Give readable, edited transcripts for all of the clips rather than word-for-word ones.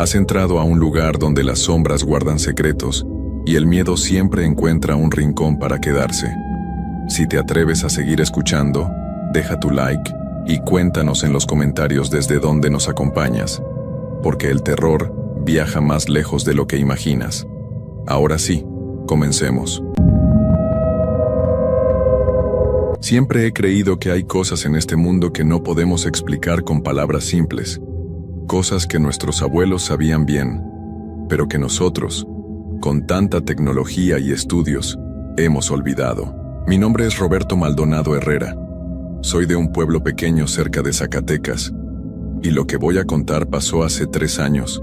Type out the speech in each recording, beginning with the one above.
Has entrado a un lugar donde las sombras guardan secretos y el miedo siempre encuentra un rincón para quedarse. Si te atreves a seguir escuchando, deja tu like y cuéntanos en los comentarios desde dónde nos acompañas, porque el terror viaja más lejos de lo que imaginas. Ahora sí, comencemos. Siempre he creído que hay cosas en este mundo que no podemos explicar con palabras simples. Cosas que nuestros abuelos sabían bien, pero que nosotros, con tanta tecnología y estudios, hemos olvidado. Mi nombre es Roberto Maldonado Herrera. Soy de un pueblo pequeño cerca de Zacatecas, y lo que voy a contar pasó hace 3 años,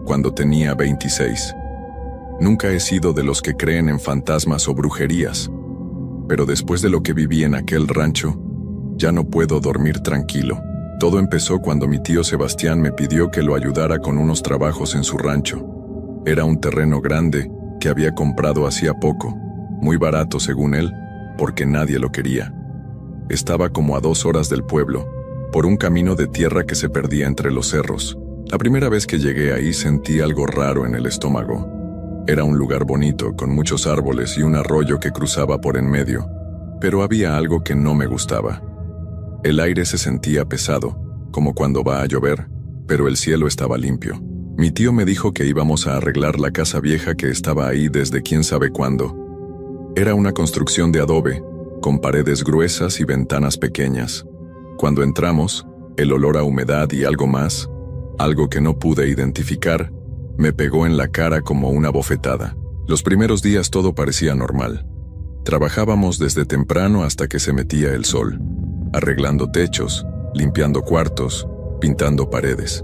cuando tenía 26. Nunca he sido de los que creen en fantasmas o brujerías, pero después de lo que viví en aquel rancho, ya no puedo dormir tranquilo. Todo empezó cuando mi tío Sebastián me pidió que lo ayudara con unos trabajos en su rancho. Era un terreno grande que había comprado hacía poco, muy barato según él, porque nadie lo quería. Estaba como a 2 horas del pueblo, por un camino de tierra que se perdía entre los cerros. La primera vez que llegué ahí sentí algo raro en el estómago. Era un lugar bonito, con muchos árboles y un arroyo que cruzaba por en medio, pero había algo que no me gustaba. El aire se sentía pesado, como cuando va a llover, pero el cielo estaba limpio. Mi tío me dijo que íbamos a arreglar la casa vieja que estaba ahí desde quién sabe cuándo. Era una construcción de adobe, con paredes gruesas y ventanas pequeñas. Cuando entramos, el olor a humedad y algo más, algo que no pude identificar, me pegó en la cara como una bofetada. Los primeros días todo parecía normal. Trabajábamos desde temprano hasta que se metía el sol, arreglando techos, limpiando cuartos, pintando paredes.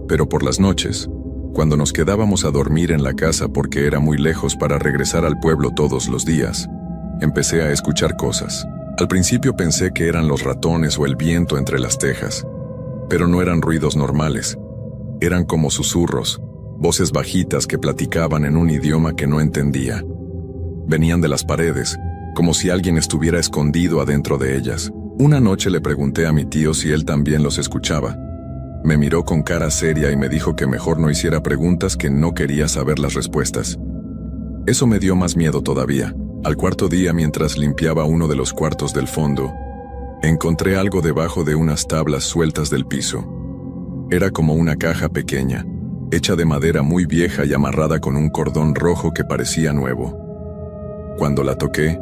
Pero por las noches, cuando nos quedábamos a dormir en la casa porque era muy lejos para regresar al pueblo todos los días, empecé a escuchar cosas. Al principio pensé que eran los ratones o el viento entre las tejas, pero no eran ruidos normales. Eran como susurros, voces bajitas que platicaban en un idioma que no entendía. Venían de las paredes, como si alguien estuviera escondido adentro de ellas. Una noche le pregunté a mi tío si él también los escuchaba. Me miró con cara seria y me dijo que mejor no hiciera preguntas, que no quería saber las respuestas. Eso me dio más miedo todavía. Al cuarto día, mientras limpiaba uno de los cuartos del fondo, encontré algo debajo de unas tablas sueltas del piso. Era como una caja pequeña, hecha de madera muy vieja y amarrada con un cordón rojo que parecía nuevo. Cuando la toqué,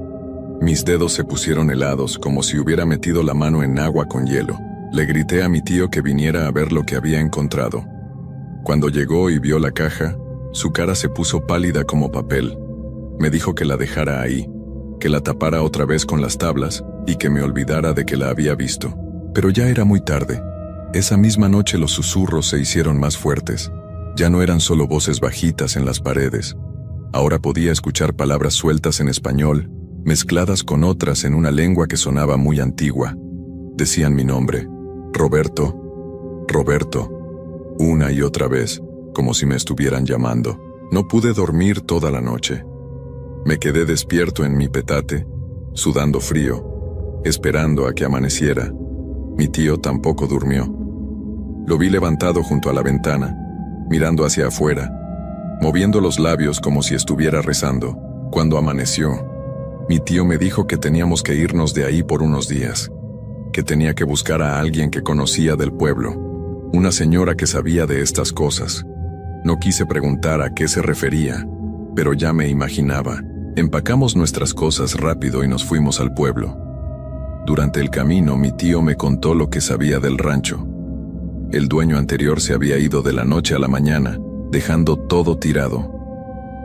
mis dedos se pusieron helados, como si hubiera metido la mano en agua con hielo. Le grité a mi tío que viniera a ver lo que había encontrado. Cuando llegó y vio la caja, su cara se puso pálida como papel. Me dijo que la dejara ahí, que la tapara otra vez con las tablas y que me olvidara de que la había visto. Pero ya era muy tarde. Esa misma noche los susurros se hicieron más fuertes. Ya no eran solo voces bajitas en las paredes. Ahora podía escuchar palabras sueltas en español, mezcladas con otras en una lengua que sonaba muy antigua. Decían mi nombre, Roberto, Roberto, una y otra vez, como si me estuvieran llamando. No pude dormir toda la noche. Me quedé despierto en mi petate, sudando frío, esperando a que amaneciera. Mi tío tampoco durmió. Lo vi levantado junto a la ventana, mirando hacia afuera, moviendo los labios como si estuviera rezando. Cuando amaneció, mi tío me dijo que teníamos que irnos de ahí por unos días, que tenía que buscar a alguien que conocía del pueblo, una señora que sabía de estas cosas. No quise preguntar a qué se refería, pero ya me imaginaba. Empacamos nuestras cosas rápido y nos fuimos al pueblo. Durante el camino, mi tío me contó lo que sabía del rancho. El dueño anterior se había ido de la noche a la mañana, dejando todo tirado.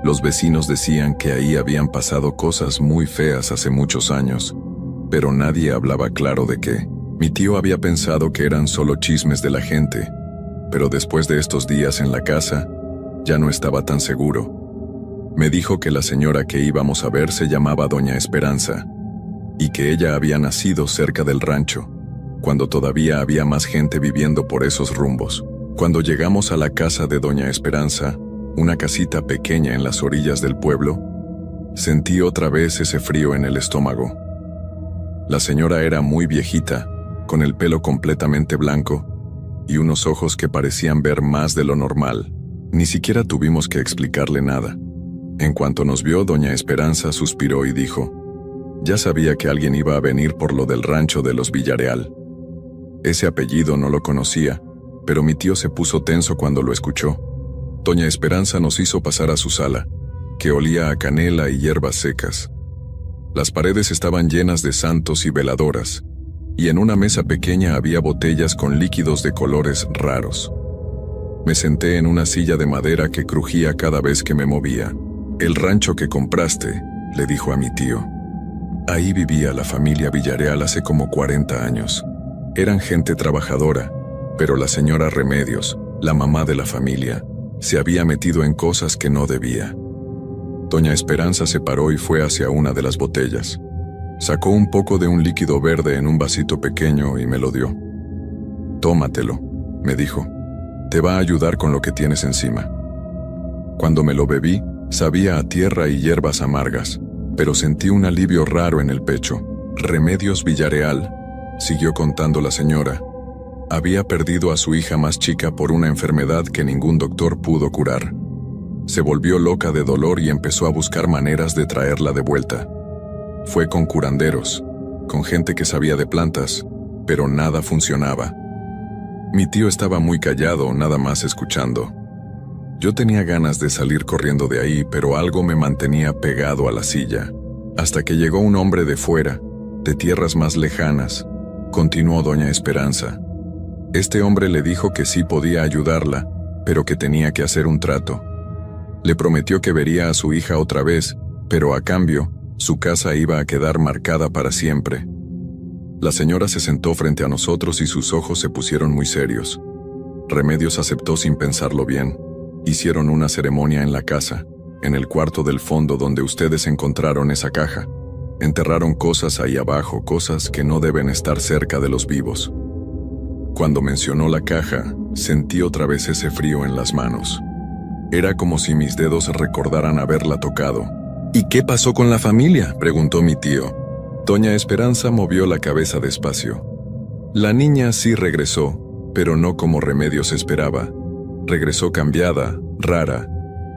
Los vecinos decían que ahí habían pasado cosas muy feas hace muchos años, pero nadie hablaba claro de qué. Mi tío había pensado que eran solo chismes de la gente, pero después de estos días en la casa, ya no estaba tan seguro. Me dijo que la señora que íbamos a ver se llamaba Doña Esperanza, y que ella había nacido cerca del rancho, cuando todavía había más gente viviendo por esos rumbos. Cuando llegamos a la casa de Doña Esperanza, una casita pequeña en las orillas del pueblo, sentí otra vez ese frío en el estómago. La señora era muy viejita, con el pelo completamente blanco y unos ojos que parecían ver más de lo normal. Ni siquiera tuvimos que explicarle nada. En cuanto nos vio, doña Esperanza suspiró y dijo: «Ya sabía que alguien iba a venir por lo del rancho de los Villareal». Ese apellido no lo conocía, pero mi tío se puso tenso cuando lo escuchó. Doña Esperanza nos hizo pasar a su sala, que olía a canela y hierbas secas. Las paredes estaban llenas de santos y veladoras, y en una mesa pequeña había botellas con líquidos de colores raros. Me senté en una silla de madera que crujía cada vez que me movía. «El rancho que compraste», le dijo a mi tío. «Ahí vivía la familia Villareal hace como 40 años. Eran gente trabajadora, pero la señora Remedios, la mamá de la familia, se había metido en cosas que no debía». Doña Esperanza se paró y fue hacia una de las botellas. Sacó un poco de un líquido verde en un vasito pequeño y me lo dio. «Tómatelo», me dijo. «Te va a ayudar con lo que tienes encima». Cuando me lo bebí, sabía a tierra y hierbas amargas, pero sentí un alivio raro en el pecho. «Remedios Villareal», siguió contando la señora, había perdido a su hija más chica por una enfermedad que ningún doctor pudo curar. Se volvió loca de dolor y empezó a buscar maneras de traerla de vuelta. Fue con curanderos, con gente que sabía de plantas, pero nada funcionaba. Mi tío estaba muy callado, nada más escuchando. Yo tenía ganas de salir corriendo de ahí, pero algo me mantenía pegado a la silla. Hasta que llegó un hombre de fuera, de tierras más lejanas, continuó doña Esperanza. Este hombre le dijo que sí podía ayudarla, pero que tenía que hacer un trato. Le prometió que vería a su hija otra vez, pero a cambio, su casa iba a quedar marcada para siempre. La señora se sentó frente a nosotros y sus ojos se pusieron muy serios. Remedios aceptó sin pensarlo bien. Hicieron una ceremonia en la casa, en el cuarto del fondo donde ustedes encontraron esa caja. Enterraron cosas ahí abajo, cosas que no deben estar cerca de los vivos. Cuando mencionó la caja, sentí otra vez ese frío en las manos. Era como si mis dedos recordaran haberla tocado. «¿Y qué pasó con la familia?», preguntó mi tío. Doña Esperanza movió la cabeza despacio. «La niña sí regresó, pero no como Remedios esperaba. Regresó cambiada, rara.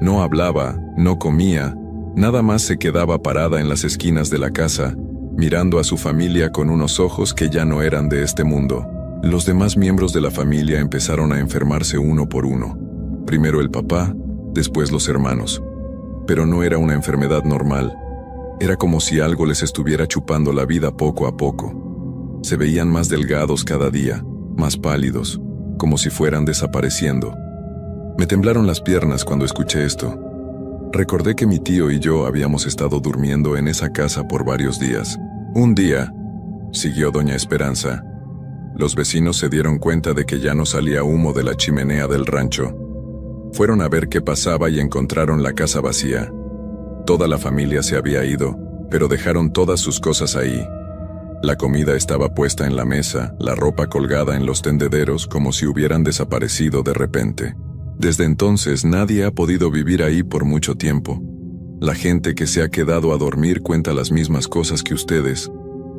No hablaba, no comía, nada más se quedaba parada en las esquinas de la casa, mirando a su familia con unos ojos que ya no eran de este mundo». Los demás miembros de la familia empezaron a enfermarse uno por uno. Primero el papá, después los hermanos. Pero no era una enfermedad normal. Era como si algo les estuviera chupando la vida poco a poco. Se veían más delgados cada día, más pálidos, como si fueran desapareciendo. Me temblaron las piernas cuando escuché esto. Recordé que mi tío y yo habíamos estado durmiendo en esa casa por varios días. Un día, siguió doña Esperanza, los vecinos se dieron cuenta de que ya no salía humo de la chimenea del rancho. Fueron a ver qué pasaba y encontraron la casa vacía. Toda la familia se había ido, pero dejaron todas sus cosas ahí. La comida estaba puesta en la mesa, la ropa colgada en los tendederos como si hubieran desaparecido de repente. Desde entonces nadie ha podido vivir ahí por mucho tiempo. La gente que se ha quedado a dormir cuenta las mismas cosas que ustedes.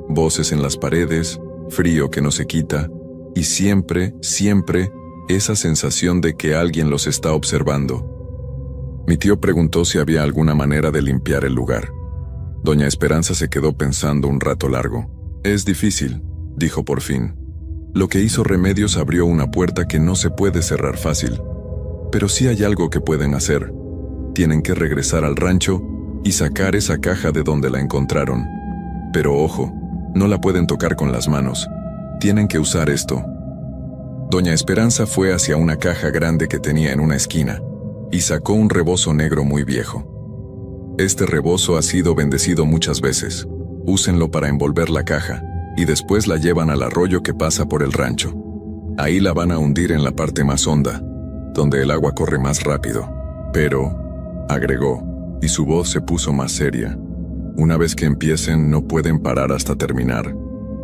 Voces en las paredes, frío que no se quita, y siempre, siempre, esa sensación de que alguien los está observando. Mi tío preguntó si había alguna manera de limpiar el lugar. Doña Esperanza se quedó pensando un rato largo. «Es difícil», dijo por fin. «Lo que hizo Remedios abrió una puerta que no se puede cerrar fácil. Pero sí hay algo que pueden hacer. Tienen que regresar al rancho y sacar esa caja de donde la encontraron. Pero ojo, no la pueden tocar con las manos. Tienen que usar esto». Doña Esperanza fue hacia una caja grande que tenía en una esquina y sacó un rebozo negro muy viejo. «Este rebozo ha sido bendecido muchas veces. Úsenlo para envolver la caja y después la llevan al arroyo que pasa por el rancho. Ahí la van a hundir en la parte más honda, donde el agua corre más rápido. Pero», agregó, y su voz se puso más seria, «una vez que empiecen no pueden parar hasta terminar.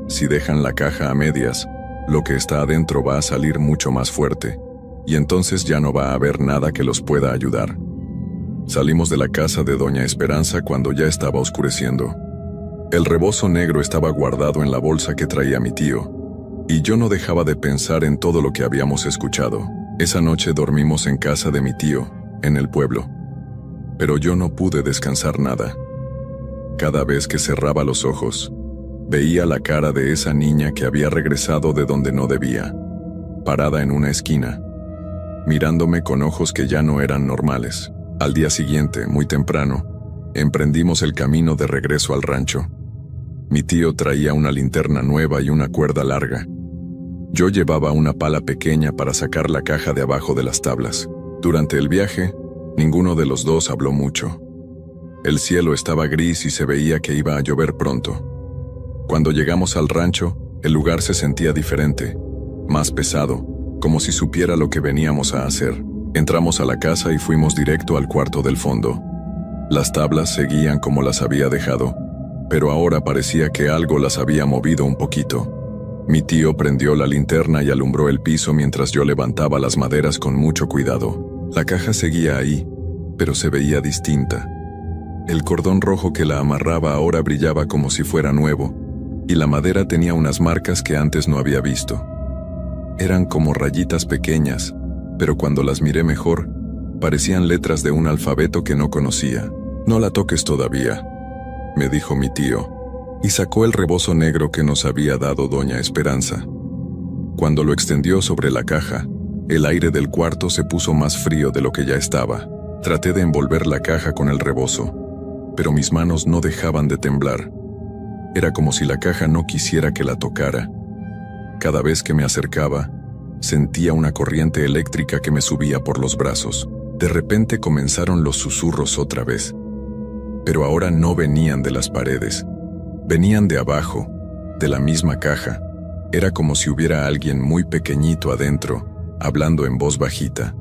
Si dejan la caja a medias, lo que está adentro va a salir mucho más fuerte, y entonces ya no va a haber nada que los pueda ayudar». Salimos de la casa de doña Esperanza cuando ya estaba oscureciendo. El rebozo negro estaba guardado en la bolsa que traía mi tío, y yo no dejaba de pensar en todo lo que habíamos escuchado. Esa noche dormimos en casa de mi tío, en el pueblo. Pero yo no pude descansar nada. Cada vez que cerraba los ojos, veía la cara de esa niña que había regresado de donde no debía, parada en una esquina, mirándome con ojos que ya no eran normales. Al día siguiente, muy temprano, emprendimos el camino de regreso al rancho. Mi tío traía una linterna nueva y una cuerda larga. Yo llevaba una pala pequeña para sacar la caja de abajo de las tablas. Durante el viaje, ninguno de los dos habló mucho. El cielo estaba gris y se veía que iba a llover pronto. Cuando llegamos al rancho, el lugar se sentía diferente, más pesado, como si supiera lo que veníamos a hacer. Entramos a la casa y fuimos directo al cuarto del fondo. Las tablas seguían como las había dejado, pero ahora parecía que algo las había movido un poquito. Mi tío prendió la linterna y alumbró el piso mientras yo levantaba las maderas con mucho cuidado. La caja seguía ahí, pero se veía distinta. El cordón rojo que la amarraba ahora brillaba como si fuera nuevo, y la madera tenía unas marcas que antes no había visto. Eran como rayitas pequeñas, pero cuando las miré mejor, parecían letras de un alfabeto que no conocía. «No la toques todavía», me dijo mi tío, y sacó el rebozo negro que nos había dado doña Esperanza. Cuando lo extendió sobre la caja, el aire del cuarto se puso más frío de lo que ya estaba. Traté de envolver la caja con el rebozo, pero mis manos no dejaban de temblar. Era como si la caja no quisiera que la tocara. Cada vez que me acercaba, sentía una corriente eléctrica que me subía por los brazos. De repente comenzaron los susurros otra vez. Pero ahora no venían de las paredes. Venían de abajo, de la misma caja. Era como si hubiera alguien muy pequeñito adentro, hablando en voz bajita.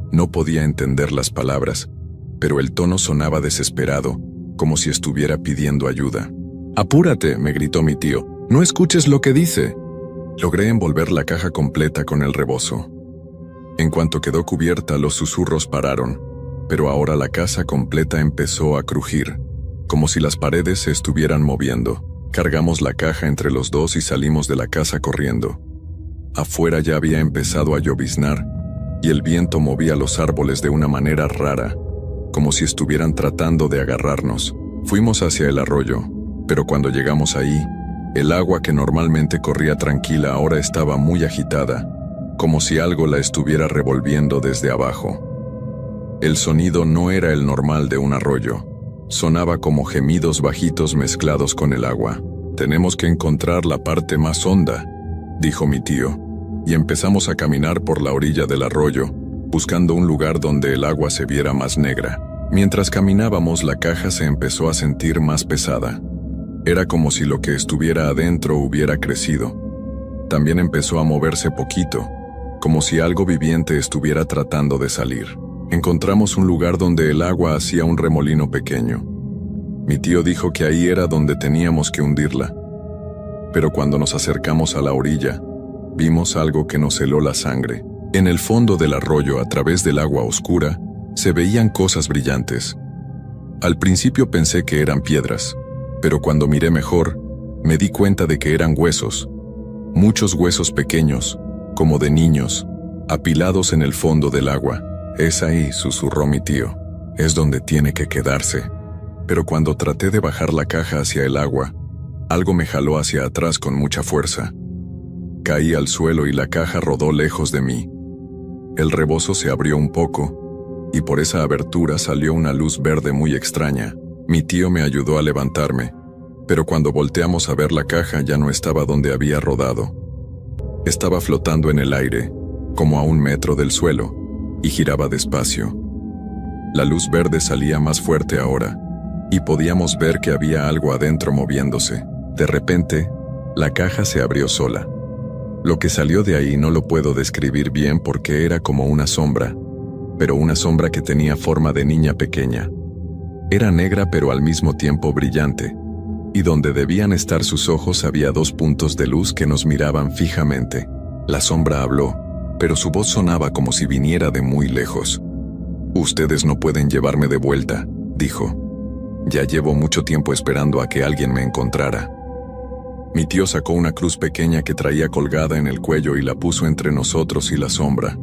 No podía entender las palabras, pero el tono sonaba desesperado, como si estuviera pidiendo ayuda. «Apúrate», me gritó mi tío. «No escuches lo que dice». Logré envolver la caja completa con el rebozo. En cuanto quedó cubierta, los susurros pararon, pero ahora la casa completa empezó a crujir, como si las paredes se estuvieran moviendo. Cargamos la caja entre los dos y salimos de la casa corriendo. Afuera ya había empezado a lloviznar, y el viento movía los árboles de una manera rara, como si estuvieran tratando de agarrarnos. Fuimos hacia el arroyo, pero cuando llegamos ahí, el agua que normalmente corría tranquila ahora estaba muy agitada, como si algo la estuviera revolviendo desde abajo. El sonido no era el normal de un arroyo. Sonaba como gemidos bajitos mezclados con el agua. «Tenemos que encontrar la parte más honda», dijo mi tío, y empezamos a caminar por la orilla del arroyo, buscando un lugar donde el agua se viera más negra. Mientras caminábamos, la caja se empezó a sentir más pesada. Era como si lo que estuviera adentro hubiera crecido. También empezó a moverse poquito, como si algo viviente estuviera tratando de salir. Encontramos un lugar donde el agua hacía un remolino pequeño. Mi tío dijo que ahí era donde teníamos que hundirla. Pero cuando nos acercamos a la orilla, vimos algo que nos heló la sangre. En el fondo del arroyo, a través del agua oscura, se veían cosas brillantes. Al principio pensé que eran piedras, pero cuando miré mejor, me di cuenta de que eran huesos. Muchos huesos pequeños, como de niños, apilados en el fondo del agua. «Es ahí», susurró mi tío. «Es donde tiene que quedarse». Pero cuando traté de bajar la caja hacia el agua, algo me jaló hacia atrás con mucha fuerza. Caí al suelo y la caja rodó lejos de mí. El rebozo se abrió un poco, y por esa abertura salió una luz verde muy extraña. Mi tío me ayudó a levantarme, pero cuando volteamos a ver la caja ya no estaba donde había rodado. Estaba flotando en el aire, como a 1 metro del suelo, y giraba despacio. La luz verde salía más fuerte ahora, y podíamos ver que había algo adentro moviéndose. De repente, la caja se abrió sola. Lo que salió de ahí no lo puedo describir bien porque era como una sombra, pero una sombra que tenía forma de niña pequeña. Era negra pero al mismo tiempo brillante, y donde debían estar sus ojos había 2 puntos de luz que nos miraban fijamente. La sombra habló, pero su voz sonaba como si viniera de muy lejos. «Ustedes no pueden llevarme de vuelta», dijo. «Ya llevo mucho tiempo esperando a que alguien me encontrara». Mi tío sacó una cruz pequeña que traía colgada en el cuello y la puso entre nosotros y la sombra.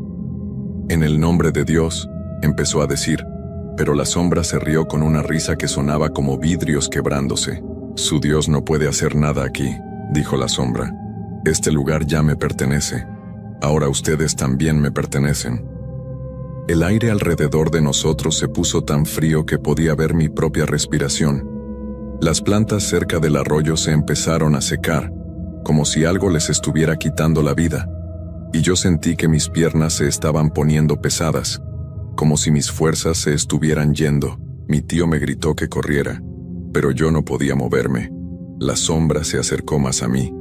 En el nombre de Dios, empezó a decir, pero la sombra se rió con una risa que sonaba como vidrios quebrándose. Su Dios no puede hacer nada aquí, dijo la sombra. Este lugar ya me pertenece. Ahora ustedes también me pertenecen. El aire alrededor de nosotros se puso tan frío que podía ver mi propia respiración. Las plantas cerca del arroyo se empezaron a secar, como si algo les estuviera quitando la vida, y yo sentí que mis piernas se estaban poniendo pesadas, como si mis fuerzas se estuvieran yendo. Mi tío me gritó que corriera, pero yo no podía moverme. La sombra se acercó más a mí,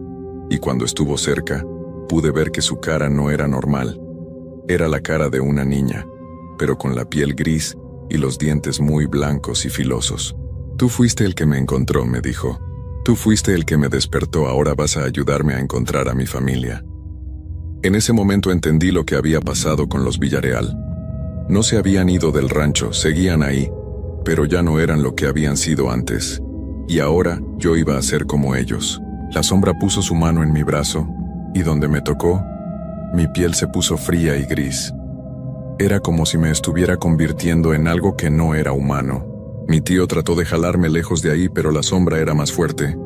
y cuando estuvo cerca, pude ver que su cara no era normal. Era la cara de una niña, pero con la piel gris y los dientes muy blancos y filosos. Tú fuiste el que me encontró, me dijo. Tú fuiste el que me despertó, ahora vas a ayudarme a encontrar a mi familia. En ese momento entendí lo que había pasado con los Villareal. No se habían ido del rancho, seguían ahí, pero ya no eran lo que habían sido antes. Y ahora yo iba a ser como ellos. La sombra puso su mano en mi brazo, y donde me tocó, mi piel se puso fría y gris. Era como si me estuviera convirtiendo en algo que no era humano. Mi tío trató de jalarme lejos de ahí, pero la sombra era más fuerte.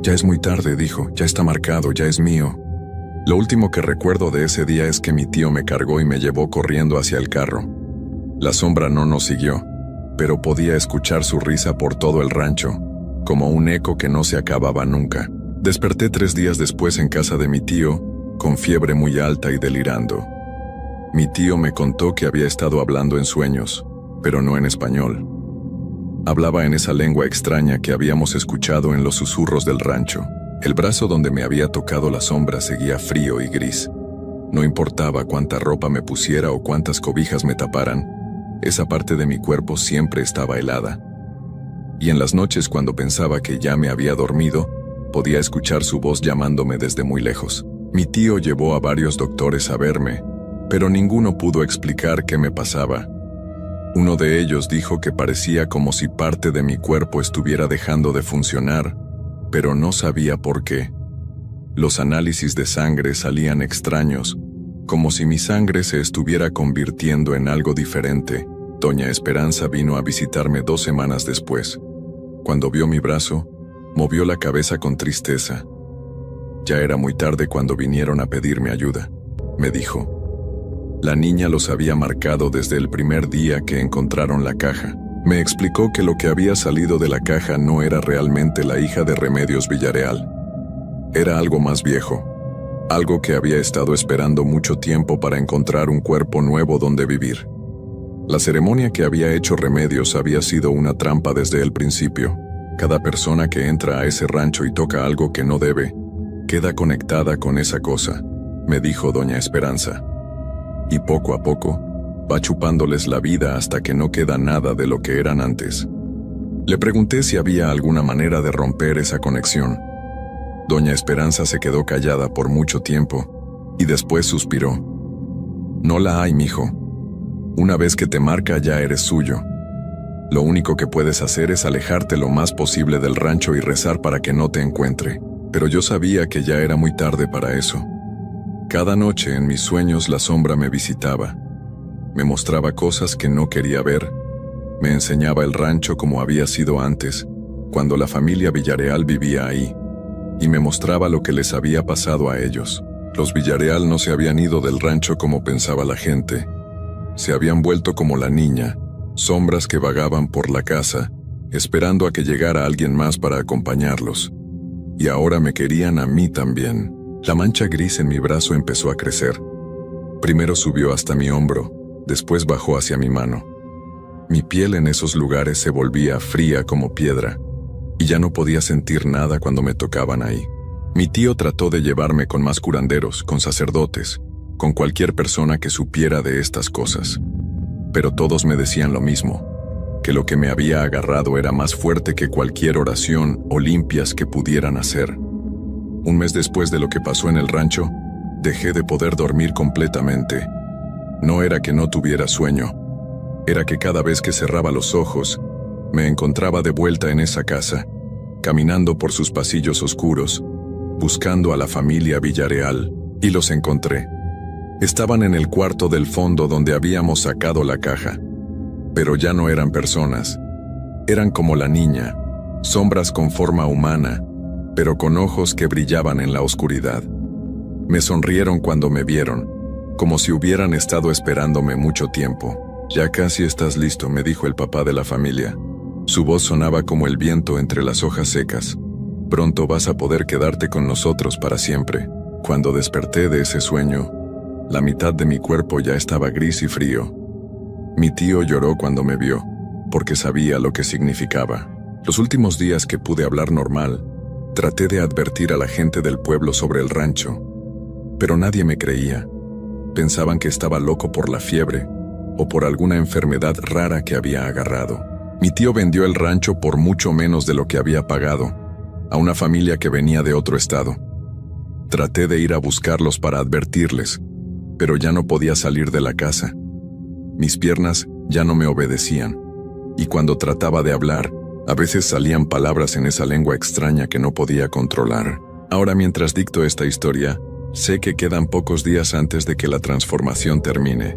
Ya es muy tarde, dijo, ya está marcado, ya es mío. Lo último que recuerdo de ese día es que mi tío me cargó y me llevó corriendo hacia el carro. La sombra no nos siguió, pero podía escuchar su risa por todo el rancho, como un eco que no se acababa nunca. Desperté 3 días después en casa de mi tío, con fiebre muy alta y delirando. Mi tío me contó que había estado hablando en sueños, pero no en español. Hablaba en esa lengua extraña que habíamos escuchado en los susurros del rancho. El brazo donde me había tocado la sombra seguía frío y gris. No importaba cuánta ropa me pusiera o cuántas cobijas me taparan, esa parte de mi cuerpo siempre estaba helada. Y en las noches, cuando pensaba que ya me había dormido, podía escuchar su voz llamándome desde muy lejos. Mi tío llevó a varios doctores a verme, pero ninguno pudo explicar qué me pasaba. Uno de ellos dijo que parecía como si parte de mi cuerpo estuviera dejando de funcionar, pero no sabía por qué. Los análisis de sangre salían extraños, como si mi sangre se estuviera convirtiendo en algo diferente. Doña Esperanza vino a visitarme 2 semanas después. Cuando vio mi brazo, movió la cabeza con tristeza. Ya era muy tarde cuando vinieron a pedirme ayuda, me dijo. La niña los había marcado desde el primer día que encontraron la caja. Me explicó que lo que había salido de la caja no era realmente la hija de Remedios Villareal. Era algo más viejo, algo que había estado esperando mucho tiempo para encontrar un cuerpo nuevo donde vivir. La ceremonia que había hecho Remedios había sido una trampa desde el principio. Cada persona que entra a ese rancho y toca algo que no debe, queda conectada con esa cosa, me dijo doña Esperanza. Y poco a poco, va chupándoles la vida hasta que no queda nada de lo que eran antes. Le pregunté si había alguna manera de romper esa conexión. Doña Esperanza se quedó callada por mucho tiempo, y después suspiró. No la hay, mijo. Una vez que te marca ya eres suyo. Lo único que puedes hacer es alejarte lo más posible del rancho y rezar para que no te encuentre. Pero yo sabía que ya era muy tarde para eso. Cada noche en mis sueños la sombra me visitaba. Me mostraba cosas que no quería ver. Me enseñaba el rancho como había sido antes, cuando la familia Villareal vivía ahí. Y me mostraba lo que les había pasado a ellos. Los Villareal no se habían ido del rancho como pensaba la gente. Se habían vuelto como la niña, sombras que vagaban por la casa, esperando a que llegara alguien más para acompañarlos. Y ahora me querían a mí también. La mancha gris en mi brazo empezó a crecer. Primero subió hasta mi hombro, después bajó hacia mi mano. Mi piel en esos lugares se volvía fría como piedra, y ya no podía sentir nada cuando me tocaban ahí. Mi tío trató de llevarme con más curanderos, con sacerdotes, con cualquier persona que supiera de estas cosas. Pero todos me decían lo mismo, que lo que me había agarrado era más fuerte que cualquier oración o limpias que pudieran hacer. 1 mes después de lo que pasó en el rancho, dejé de poder dormir completamente. No era que no tuviera sueño, era que cada vez que cerraba los ojos, me encontraba de vuelta en esa casa, caminando por sus pasillos oscuros, buscando a la familia Villareal, y los encontré. Estaban en el cuarto del fondo donde habíamos sacado la caja. Pero ya no eran personas. Eran como la niña, sombras con forma humana, pero con ojos que brillaban en la oscuridad. Me sonrieron cuando me vieron, como si hubieran estado esperándome mucho tiempo. «Ya casi estás listo», me dijo el papá de la familia. Su voz sonaba como el viento entre las hojas secas. «Pronto vas a poder quedarte con nosotros para siempre». Cuando desperté de ese sueño, la mitad de mi cuerpo ya estaba gris y frío. Mi tío lloró cuando me vio, porque sabía lo que significaba. Los últimos días que pude hablar normal, traté de advertir a la gente del pueblo sobre el rancho, pero nadie me creía. Pensaban que estaba loco por la fiebre o por alguna enfermedad rara que había agarrado. Mi tío vendió el rancho por mucho menos de lo que había pagado, a una familia que venía de otro estado. Traté de ir a buscarlos para advertirles, pero ya no podía salir de la casa. Mis piernas ya no me obedecían, y cuando trataba de hablar, a veces salían palabras en esa lengua extraña que no podía controlar. Ahora, mientras dicto esta historia, sé que quedan pocos días antes de que la transformación termine.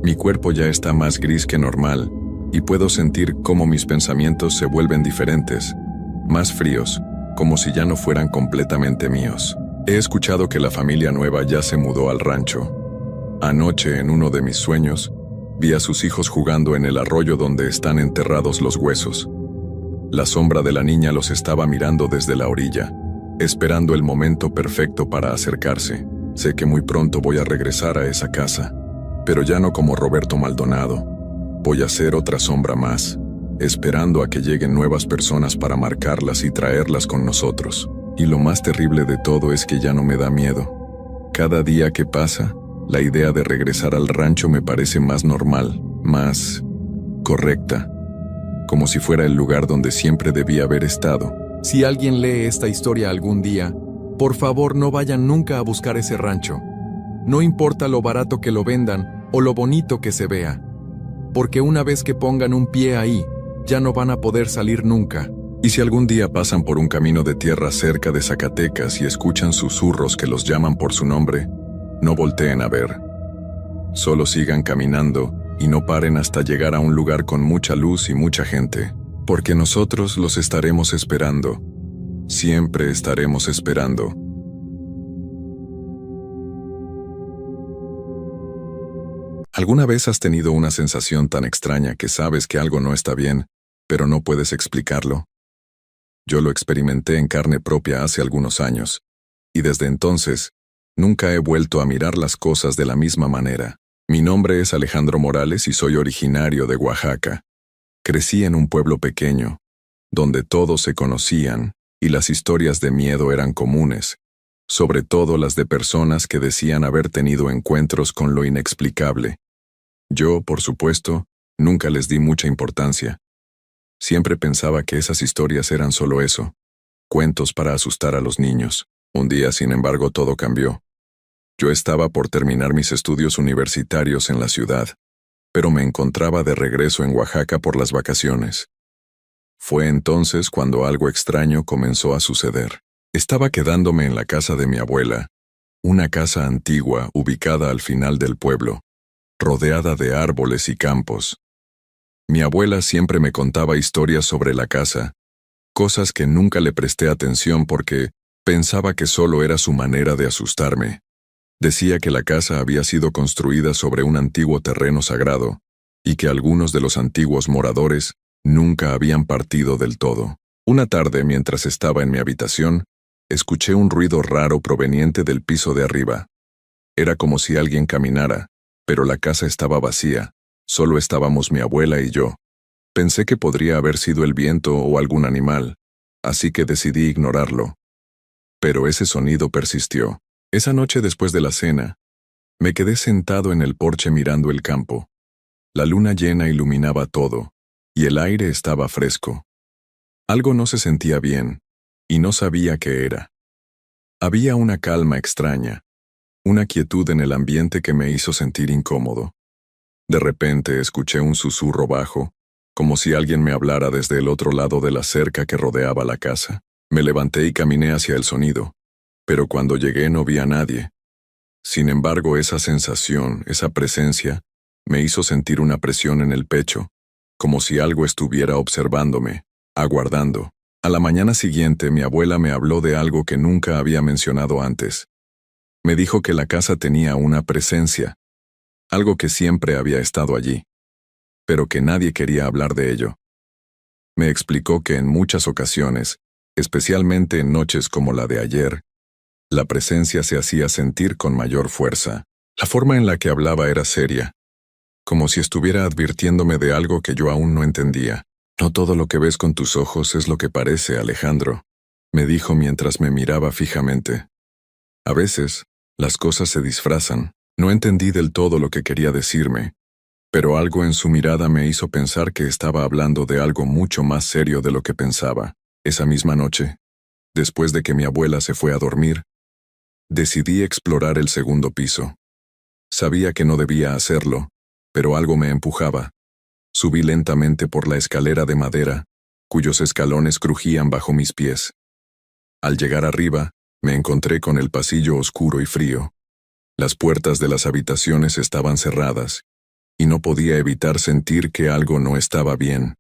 Mi cuerpo ya está más gris que normal, y puedo sentir cómo mis pensamientos se vuelven diferentes, más fríos, como si ya no fueran completamente míos. He escuchado que la familia nueva ya se mudó al rancho. Anoche, en uno de mis sueños, vi a sus hijos jugando en el arroyo donde están enterrados los huesos. La sombra de la niña los estaba mirando desde la orilla, esperando el momento perfecto para acercarse. Sé que muy pronto voy a regresar a esa casa, pero ya no como Roberto Maldonado. Voy a ser otra sombra más, esperando a que lleguen nuevas personas para marcarlas y traerlas con nosotros. Y lo más terrible de todo es que ya no me da miedo. Cada día que pasa, la idea de regresar al rancho me parece más normal, más correcta, como si fuera el lugar donde siempre debía haber estado. Si alguien lee esta historia algún día, por favor no vayan nunca a buscar ese rancho. No importa lo barato que lo vendan o lo bonito que se vea, porque una vez que pongan un pie ahí, ya no van a poder salir nunca. Y si algún día pasan por un camino de tierra cerca de Zacatecas y escuchan susurros que los llaman por su nombre, no volteen a ver. Solo sigan caminando y no paren hasta llegar a un lugar con mucha luz y mucha gente, porque nosotros los estaremos esperando. Siempre estaremos esperando. ¿Alguna vez has tenido una sensación tan extraña que sabes que algo no está bien, pero no puedes explicarlo? Yo lo experimenté en carne propia hace algunos años, y desde entonces, nunca he vuelto a mirar las cosas de la misma manera. Mi nombre es Alejandro Morales y soy originario de Oaxaca. Crecí en un pueblo pequeño, donde todos se conocían y las historias de miedo eran comunes, sobre todo las de personas que decían haber tenido encuentros con lo inexplicable. Yo, por supuesto, nunca les di mucha importancia. Siempre pensaba que esas historias eran solo eso, cuentos para asustar a los niños. Un día, sin embargo, todo cambió. Yo estaba por terminar mis estudios universitarios en la ciudad, pero me encontraba de regreso en Oaxaca por las vacaciones. Fue entonces cuando algo extraño comenzó a suceder. Estaba quedándome en la casa de mi abuela, una casa antigua ubicada al final del pueblo, rodeada de árboles y campos. Mi abuela siempre me contaba historias sobre la casa, cosas que nunca le presté atención porque pensaba que solo era su manera de asustarme. Decía que la casa había sido construida sobre un antiguo terreno sagrado y que algunos de los antiguos moradores nunca habían partido del todo. Una tarde, mientras estaba en mi habitación, escuché un ruido raro proveniente del piso de arriba. Era como si alguien caminara, pero la casa estaba vacía. Solo estábamos mi abuela y yo. Pensé que podría haber sido el viento o algún animal, así que decidí ignorarlo. Pero ese sonido persistió. Esa noche después de la cena, me quedé sentado en el porche mirando el campo. La luna llena iluminaba todo, y el aire estaba fresco. Algo no se sentía bien, y no sabía qué era. Había una calma extraña, una quietud en el ambiente que me hizo sentir incómodo. De repente escuché un susurro bajo, como si alguien me hablara desde el otro lado de la cerca que rodeaba la casa. Me levanté y caminé hacia el sonido, pero cuando llegué no vi a nadie. Sin embargo, esa sensación, esa presencia, me hizo sentir una presión en el pecho, como si algo estuviera observándome, aguardando. A la mañana siguiente, mi abuela me habló de algo que nunca había mencionado antes. Me dijo que la casa tenía una presencia, algo que siempre había estado allí, pero que nadie quería hablar de ello. Me explicó que en muchas ocasiones, especialmente en noches como la de ayer, la presencia se hacía sentir con mayor fuerza. La forma en la que hablaba era seria, como si estuviera advirtiéndome de algo que yo aún no entendía. No todo lo que ves con tus ojos es lo que parece, Alejandro, me dijo mientras me miraba fijamente. A veces, las cosas se disfrazan. No entendí del todo lo que quería decirme, pero algo en su mirada me hizo pensar que estaba hablando de algo mucho más serio de lo que pensaba. Esa misma noche, después de que mi abuela se fue a dormir, decidí explorar el segundo piso. Sabía que no debía hacerlo, pero algo me empujaba. Subí lentamente por la escalera de madera, cuyos escalones crujían bajo mis pies. Al llegar arriba, me encontré con el pasillo oscuro y frío. Las puertas de las habitaciones estaban cerradas, y no podía evitar sentir que algo no estaba bien,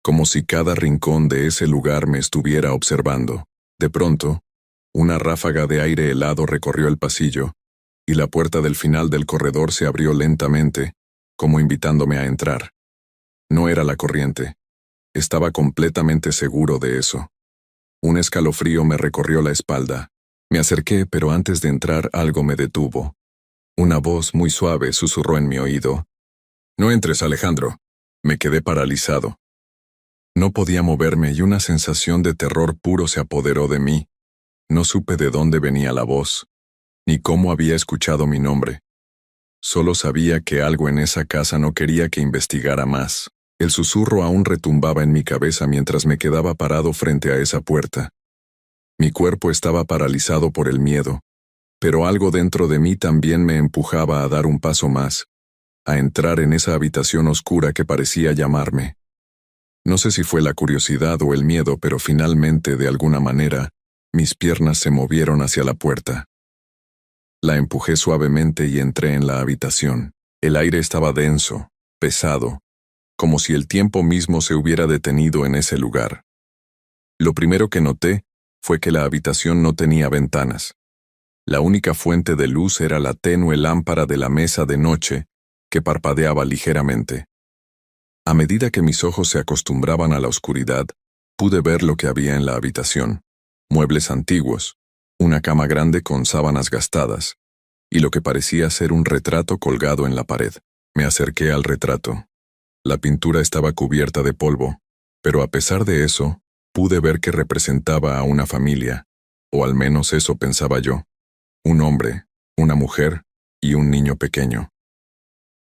como si cada rincón de ese lugar me estuviera observando. De pronto, una ráfaga de aire helado recorrió el pasillo, y la puerta del final del corredor se abrió lentamente, como invitándome a entrar. No era la corriente. Estaba completamente seguro de eso. Un escalofrío me recorrió la espalda. Me acerqué, pero antes de entrar algo me detuvo. Una voz muy suave susurró en mi oído. «No entres, Alejandro». Me quedé paralizado. No podía moverme y una sensación de terror puro se apoderó de mí. No supe de dónde venía la voz, ni cómo había escuchado mi nombre. Solo sabía que algo en esa casa no quería que investigara más. El susurro aún retumbaba en mi cabeza mientras me quedaba parado frente a esa puerta. Mi cuerpo estaba paralizado por el miedo, pero algo dentro de mí también me empujaba a dar un paso más, a entrar en esa habitación oscura que parecía llamarme. No sé si fue la curiosidad o el miedo, pero finalmente, de alguna manera, mis piernas se movieron hacia la puerta. La empujé suavemente y entré en la habitación. El aire estaba denso, pesado, como si el tiempo mismo se hubiera detenido en ese lugar. Lo primero que noté fue que la habitación no tenía ventanas. La única fuente de luz era la tenue lámpara de la mesa de noche, que parpadeaba ligeramente. A medida que mis ojos se acostumbraban a la oscuridad, pude ver lo que había en la habitación. Muebles antiguos, una cama grande con sábanas gastadas, y lo que parecía ser un retrato colgado en la pared. Me acerqué al retrato. La pintura estaba cubierta de polvo, pero a pesar de eso, pude ver que representaba a una familia, o al menos eso pensaba yo. Un hombre, una mujer y un niño pequeño.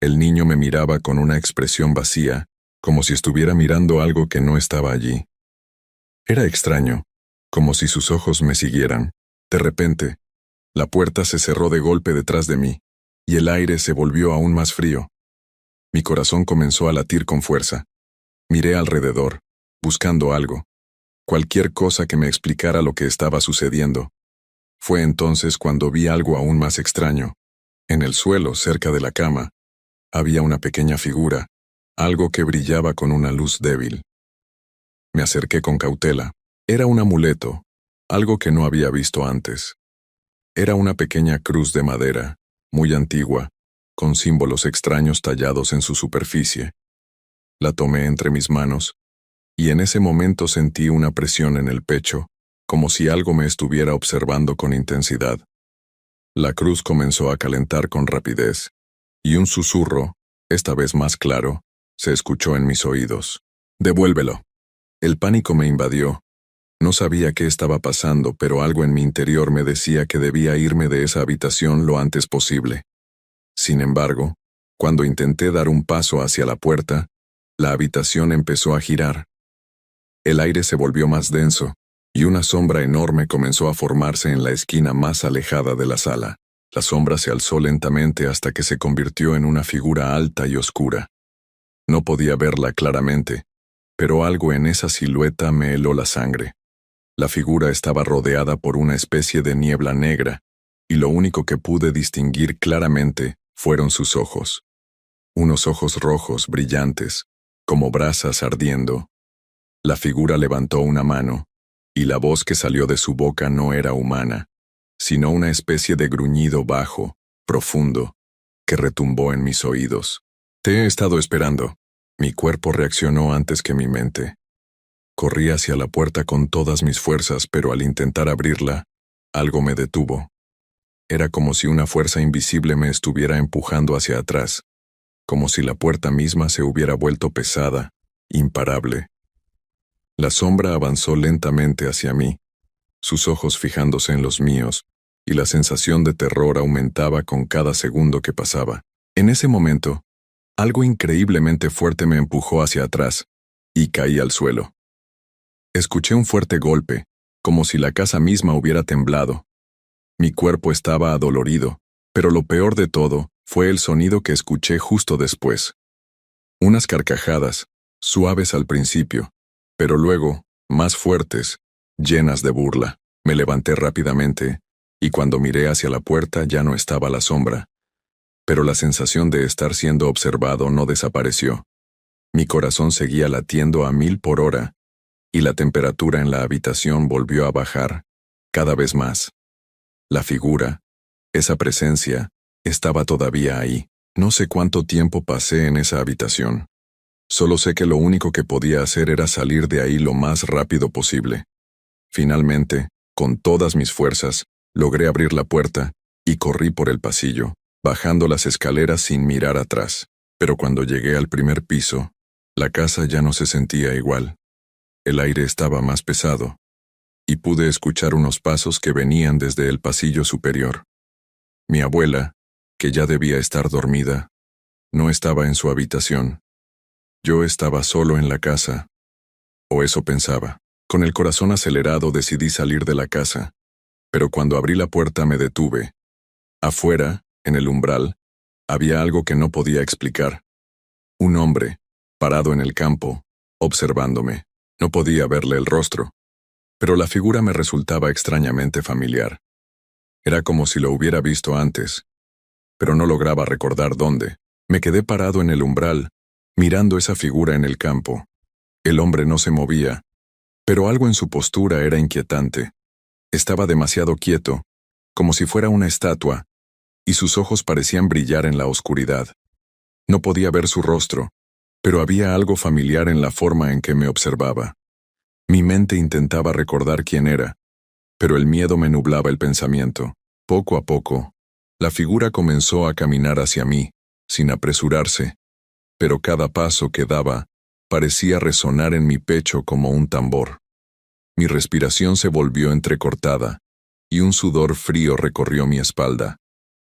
El niño me miraba con una expresión vacía, como si estuviera mirando algo que no estaba allí. Era extraño, como si sus ojos me siguieran. De repente, la puerta se cerró de golpe detrás de mí, y el aire se volvió aún más frío. Mi corazón comenzó a latir con fuerza. Miré alrededor, buscando algo, cualquier cosa que me explicara lo que estaba sucediendo. Fue entonces cuando vi algo aún más extraño. En el suelo, cerca de la cama, había una pequeña figura, algo que brillaba con una luz débil. Me acerqué con cautela. Era un amuleto, algo que no había visto antes. Era una pequeña cruz de madera, muy antigua, con símbolos extraños tallados en su superficie. La tomé entre mis manos, y en ese momento sentí una presión en el pecho, como si algo me estuviera observando con intensidad. La cruz comenzó a calentar con rapidez, y un susurro, esta vez más claro, se escuchó en mis oídos. «Devuélvelo». El pánico me invadió. No sabía qué estaba pasando, pero algo en mi interior me decía que debía irme de esa habitación lo antes posible. Sin embargo, cuando intenté dar un paso hacia la puerta, la habitación empezó a girar. El aire se volvió más denso, y una sombra enorme comenzó a formarse en la esquina más alejada de la sala. La sombra se alzó lentamente hasta que se convirtió en una figura alta y oscura. No podía verla claramente, pero algo en esa silueta me heló la sangre. La figura estaba rodeada por una especie de niebla negra, y lo único que pude distinguir claramente fueron sus ojos. Unos ojos rojos, brillantes, como brasas ardiendo. La figura levantó una mano, y la voz que salió de su boca no era humana, sino una especie de gruñido bajo, profundo, que retumbó en mis oídos. Te he estado esperando. Mi cuerpo reaccionó antes que mi mente. Corrí hacia la puerta con todas mis fuerzas, pero al intentar abrirla, algo me detuvo. Era como si una fuerza invisible me estuviera empujando hacia atrás, como si la puerta misma se hubiera vuelto pesada, imparable. La sombra avanzó lentamente hacia mí, sus ojos fijándose en los míos, y la sensación de terror aumentaba con cada segundo que pasaba. En ese momento, algo increíblemente fuerte me empujó hacia atrás, y caí al suelo. Escuché un fuerte golpe, como si la casa misma hubiera temblado. Mi cuerpo estaba adolorido, pero lo peor de todo fue el sonido que escuché justo después. Unas carcajadas, suaves al principio, pero luego, más fuertes, llenas de burla. Me levanté rápidamente, y cuando miré hacia la puerta ya no estaba la sombra. Pero la sensación de estar siendo observado no desapareció. Mi corazón seguía latiendo a 1000 por hora, y la temperatura en la habitación volvió a bajar, cada vez más. La figura, esa presencia, estaba todavía ahí. No sé cuánto tiempo pasé en esa habitación. Solo sé que lo único que podía hacer era salir de ahí lo más rápido posible. Finalmente, con todas mis fuerzas, logré abrir la puerta y corrí por el pasillo, bajando las escaleras sin mirar atrás. Pero cuando llegué al primer piso, la casa ya no se sentía igual. El aire estaba más pesado, y pude escuchar unos pasos que venían desde el pasillo superior. Mi abuela, que ya debía estar dormida, no estaba en su habitación. Yo estaba solo en la casa, o eso pensaba. Con el corazón acelerado decidí salir de la casa, pero cuando abrí la puerta me detuve. Afuera, en el umbral, había algo que no podía explicar. Un hombre, parado en el campo, observándome. No podía verle el rostro, pero la figura me resultaba extrañamente familiar. Era como si lo hubiera visto antes, pero no lograba recordar dónde. Me quedé parado en el umbral, mirando esa figura en el campo. El hombre no se movía, pero algo en su postura era inquietante. Estaba demasiado quieto, como si fuera una estatua, y sus ojos parecían brillar en la oscuridad. No podía ver su rostro, pero había algo familiar en la forma en que me observaba. Mi mente intentaba recordar quién era, pero el miedo me nublaba el pensamiento. Poco a poco, la figura comenzó a caminar hacia mí, sin apresurarse, pero cada paso que daba parecía resonar en mi pecho como un tambor. Mi respiración se volvió entrecortada, y un sudor frío recorrió mi espalda.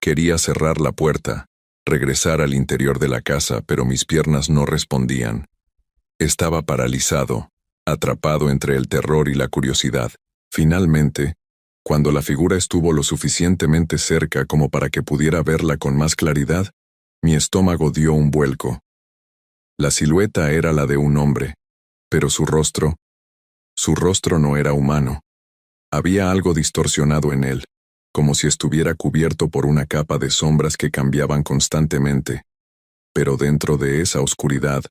Quería cerrar la puerta, regresar al interior de la casa, pero mis piernas no respondían. Estaba paralizado, atrapado entre el terror y la curiosidad. Finalmente, cuando la figura estuvo lo suficientemente cerca como para que pudiera verla con más claridad, mi estómago dio un vuelco. La silueta era la de un hombre, pero su rostro no era humano. Había algo distorsionado en él, como si estuviera cubierto por una capa de sombras que cambiaban constantemente. Pero dentro de esa oscuridad,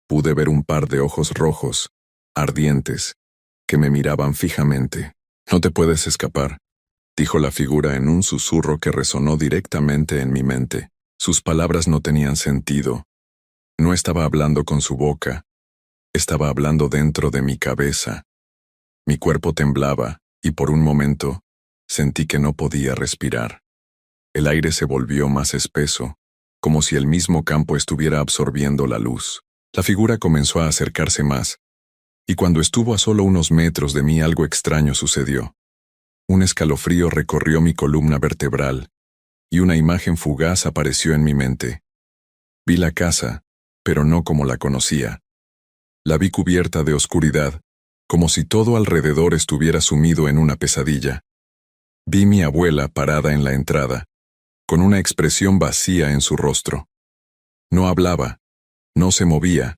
pude ver un par de ojos rojos, ardientes, que me miraban fijamente. «No te puedes escapar», dijo la figura en un susurro que resonó directamente en mi mente. Sus palabras no tenían sentido. No estaba hablando con su boca, estaba hablando dentro de mi cabeza. Mi cuerpo temblaba, y por un momento, sentí que no podía respirar. El aire se volvió más espeso, como si el mismo campo estuviera absorbiendo la luz. La figura comenzó a acercarse más, y cuando estuvo a solo unos metros de mí algo extraño sucedió. Un escalofrío recorrió mi columna vertebral, y una imagen fugaz apareció en mi mente. Vi la casa, pero no como la conocía. La vi cubierta de oscuridad, como si todo alrededor estuviera sumido en una pesadilla. Vi mi abuela parada en la entrada, con una expresión vacía en su rostro. No hablaba, no se movía,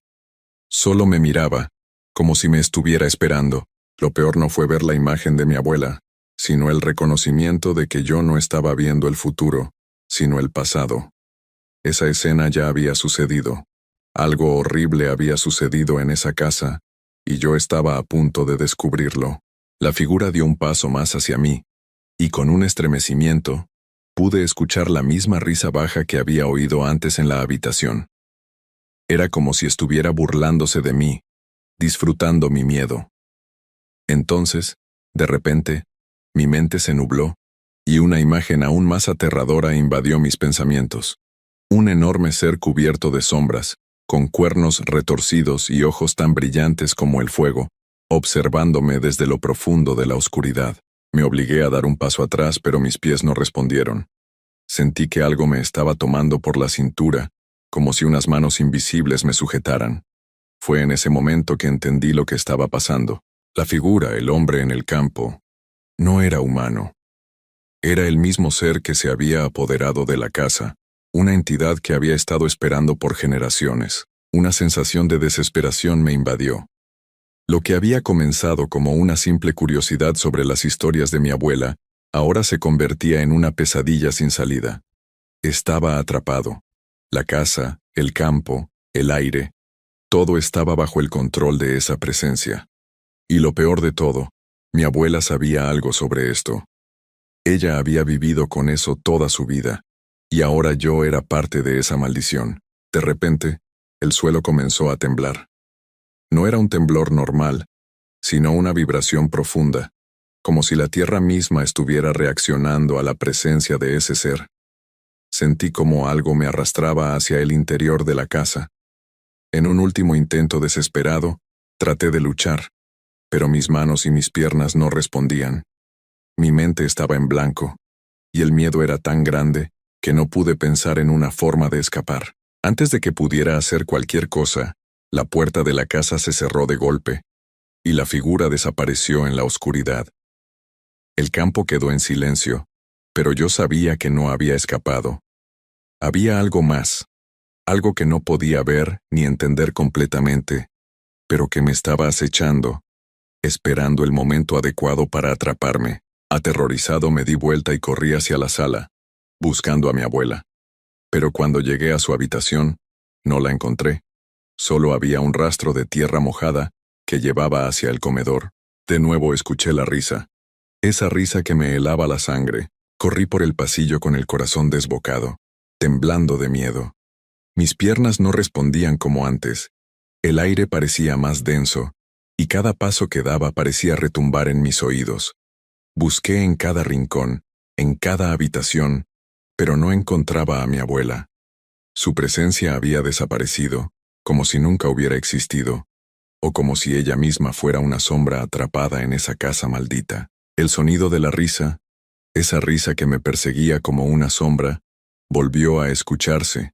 solo me miraba, como si me estuviera esperando. Lo peor no fue ver la imagen de mi abuela, sino el reconocimiento de que yo no estaba viendo el futuro, sino el pasado. Esa escena ya había sucedido. Algo horrible había sucedido en esa casa, y yo estaba a punto de descubrirlo. La figura dio un paso más hacia mí, y con un estremecimiento, pude escuchar la misma risa baja que había oído antes en la habitación. Era como si estuviera burlándose de mí, disfrutando mi miedo. Entonces, de repente, mi mente se nubló, y una imagen aún más aterradora invadió mis pensamientos. Un enorme ser cubierto de sombras, con cuernos retorcidos y ojos tan brillantes como el fuego, observándome desde lo profundo de la oscuridad. Me obligué a dar un paso atrás, pero mis pies no respondieron. Sentí que algo me estaba tomando por la cintura, como si unas manos invisibles me sujetaran. Fue en ese momento que entendí lo que estaba pasando. La figura, el hombre en el campo, no era humano. Era el mismo ser que se había apoderado de la casa, una entidad que había estado esperando por generaciones. Una sensación de desesperación me invadió. Lo que había comenzado como una simple curiosidad sobre las historias de mi abuela, ahora se convertía en una pesadilla sin salida. Estaba atrapado. La casa, el campo, el aire, todo estaba bajo el control de esa presencia. Y lo peor de todo, mi abuela sabía algo sobre esto. Ella había vivido con eso toda su vida, y ahora yo era parte de esa maldición. De repente, el suelo comenzó a temblar. No era un temblor normal, sino una vibración profunda, como si la tierra misma estuviera reaccionando a la presencia de ese ser. Sentí como algo me arrastraba hacia el interior de la casa. En un último intento desesperado, traté de luchar, pero mis manos y mis piernas no respondían. Mi mente estaba en blanco, y el miedo era tan grande que no pude pensar en una forma de escapar. Antes de que pudiera hacer cualquier cosa, la puerta de la casa se cerró de golpe, y la figura desapareció en la oscuridad. El campo quedó en silencio, pero yo sabía que no había escapado. Había algo más, algo que no podía ver ni entender completamente, pero que me estaba acechando, esperando el momento adecuado para atraparme. Aterrorizado me di vuelta y corrí hacia la sala, buscando a mi abuela. Pero cuando llegué a su habitación, no la encontré. Solo había un rastro de tierra mojada que llevaba hacia el comedor. De nuevo escuché la risa. Esa risa que me helaba la sangre. Corrí por el pasillo con el corazón desbocado, temblando de miedo. Mis piernas no respondían como antes. El aire parecía más denso, y cada paso que daba parecía retumbar en mis oídos. Busqué en cada rincón, en cada habitación, pero no encontraba a mi abuela. Su presencia había desaparecido, como si nunca hubiera existido, o como si ella misma fuera una sombra atrapada en esa casa maldita. El sonido de la risa, esa risa que me perseguía como una sombra, volvió a escucharse,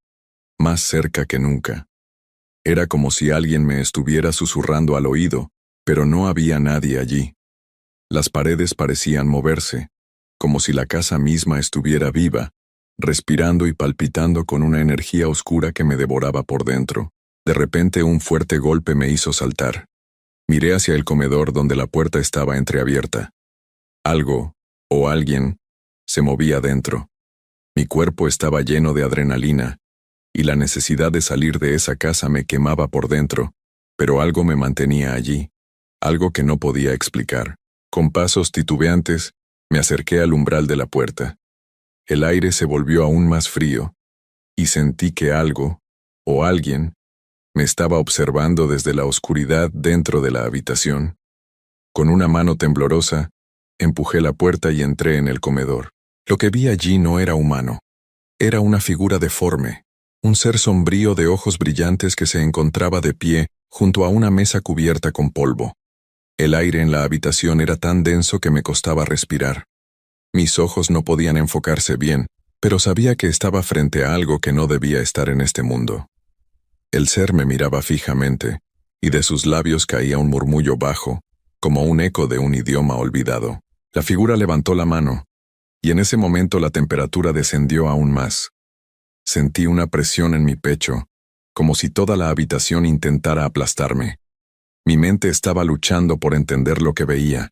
más cerca que nunca. Era como si alguien me estuviera susurrando al oído, pero no había nadie allí. Las paredes parecían moverse, como si la casa misma estuviera viva, respirando y palpitando con una energía oscura que me devoraba por dentro. De repente un fuerte golpe me hizo saltar. Miré hacia el comedor donde la puerta estaba entreabierta. Algo, o alguien, se movía dentro. Mi cuerpo estaba lleno de adrenalina, y la necesidad de salir de esa casa me quemaba por dentro, pero algo me mantenía allí, algo que no podía explicar. Con pasos titubeantes, me acerqué al umbral de la puerta. El aire se volvió aún más frío, y sentí que algo, o alguien, me estaba observando desde la oscuridad dentro de la habitación. Con una mano temblorosa, empujé la puerta y entré en el comedor. Lo que vi allí no era humano. Era una figura deforme, un ser sombrío de ojos brillantes que se encontraba de pie junto a una mesa cubierta con polvo. El aire en la habitación era tan denso que me costaba respirar. Mis ojos no podían enfocarse bien, pero sabía que estaba frente a algo que no debía estar en este mundo. El ser me miraba fijamente, y de sus labios caía un murmullo bajo, como un eco de un idioma olvidado. La figura levantó la mano, y en ese momento la temperatura descendió aún más. Sentí una presión en mi pecho, como si toda la habitación intentara aplastarme. Mi mente estaba luchando por entender lo que veía,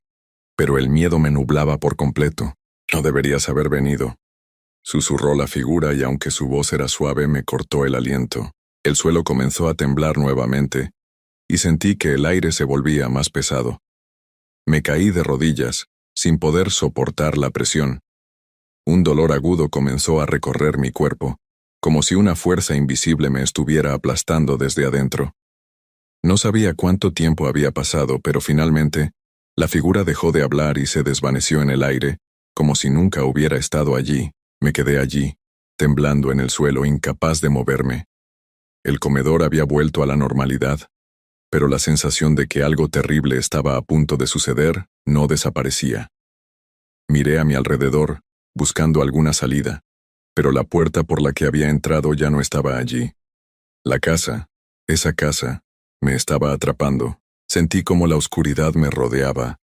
pero el miedo me nublaba por completo. No deberías haber venido. Susurró la figura y aunque su voz era suave me cortó el aliento. El suelo comenzó a temblar nuevamente y sentí que el aire se volvía más pesado. Me caí de rodillas, sin poder soportar la presión. Un dolor agudo comenzó a recorrer mi cuerpo, como si una fuerza invisible me estuviera aplastando desde adentro. No sabía cuánto tiempo había pasado, pero finalmente, la figura dejó de hablar y se desvaneció en el aire, como si nunca hubiera estado allí. Me quedé allí, temblando en el suelo, incapaz de moverme. El comedor había vuelto a la normalidad, pero la sensación de que algo terrible estaba a punto de suceder no desaparecía. Miré a mi alrededor, buscando alguna salida, pero la puerta por la que había entrado ya no estaba allí. La casa, esa casa, me estaba atrapando. Sentí como la oscuridad me rodeaba,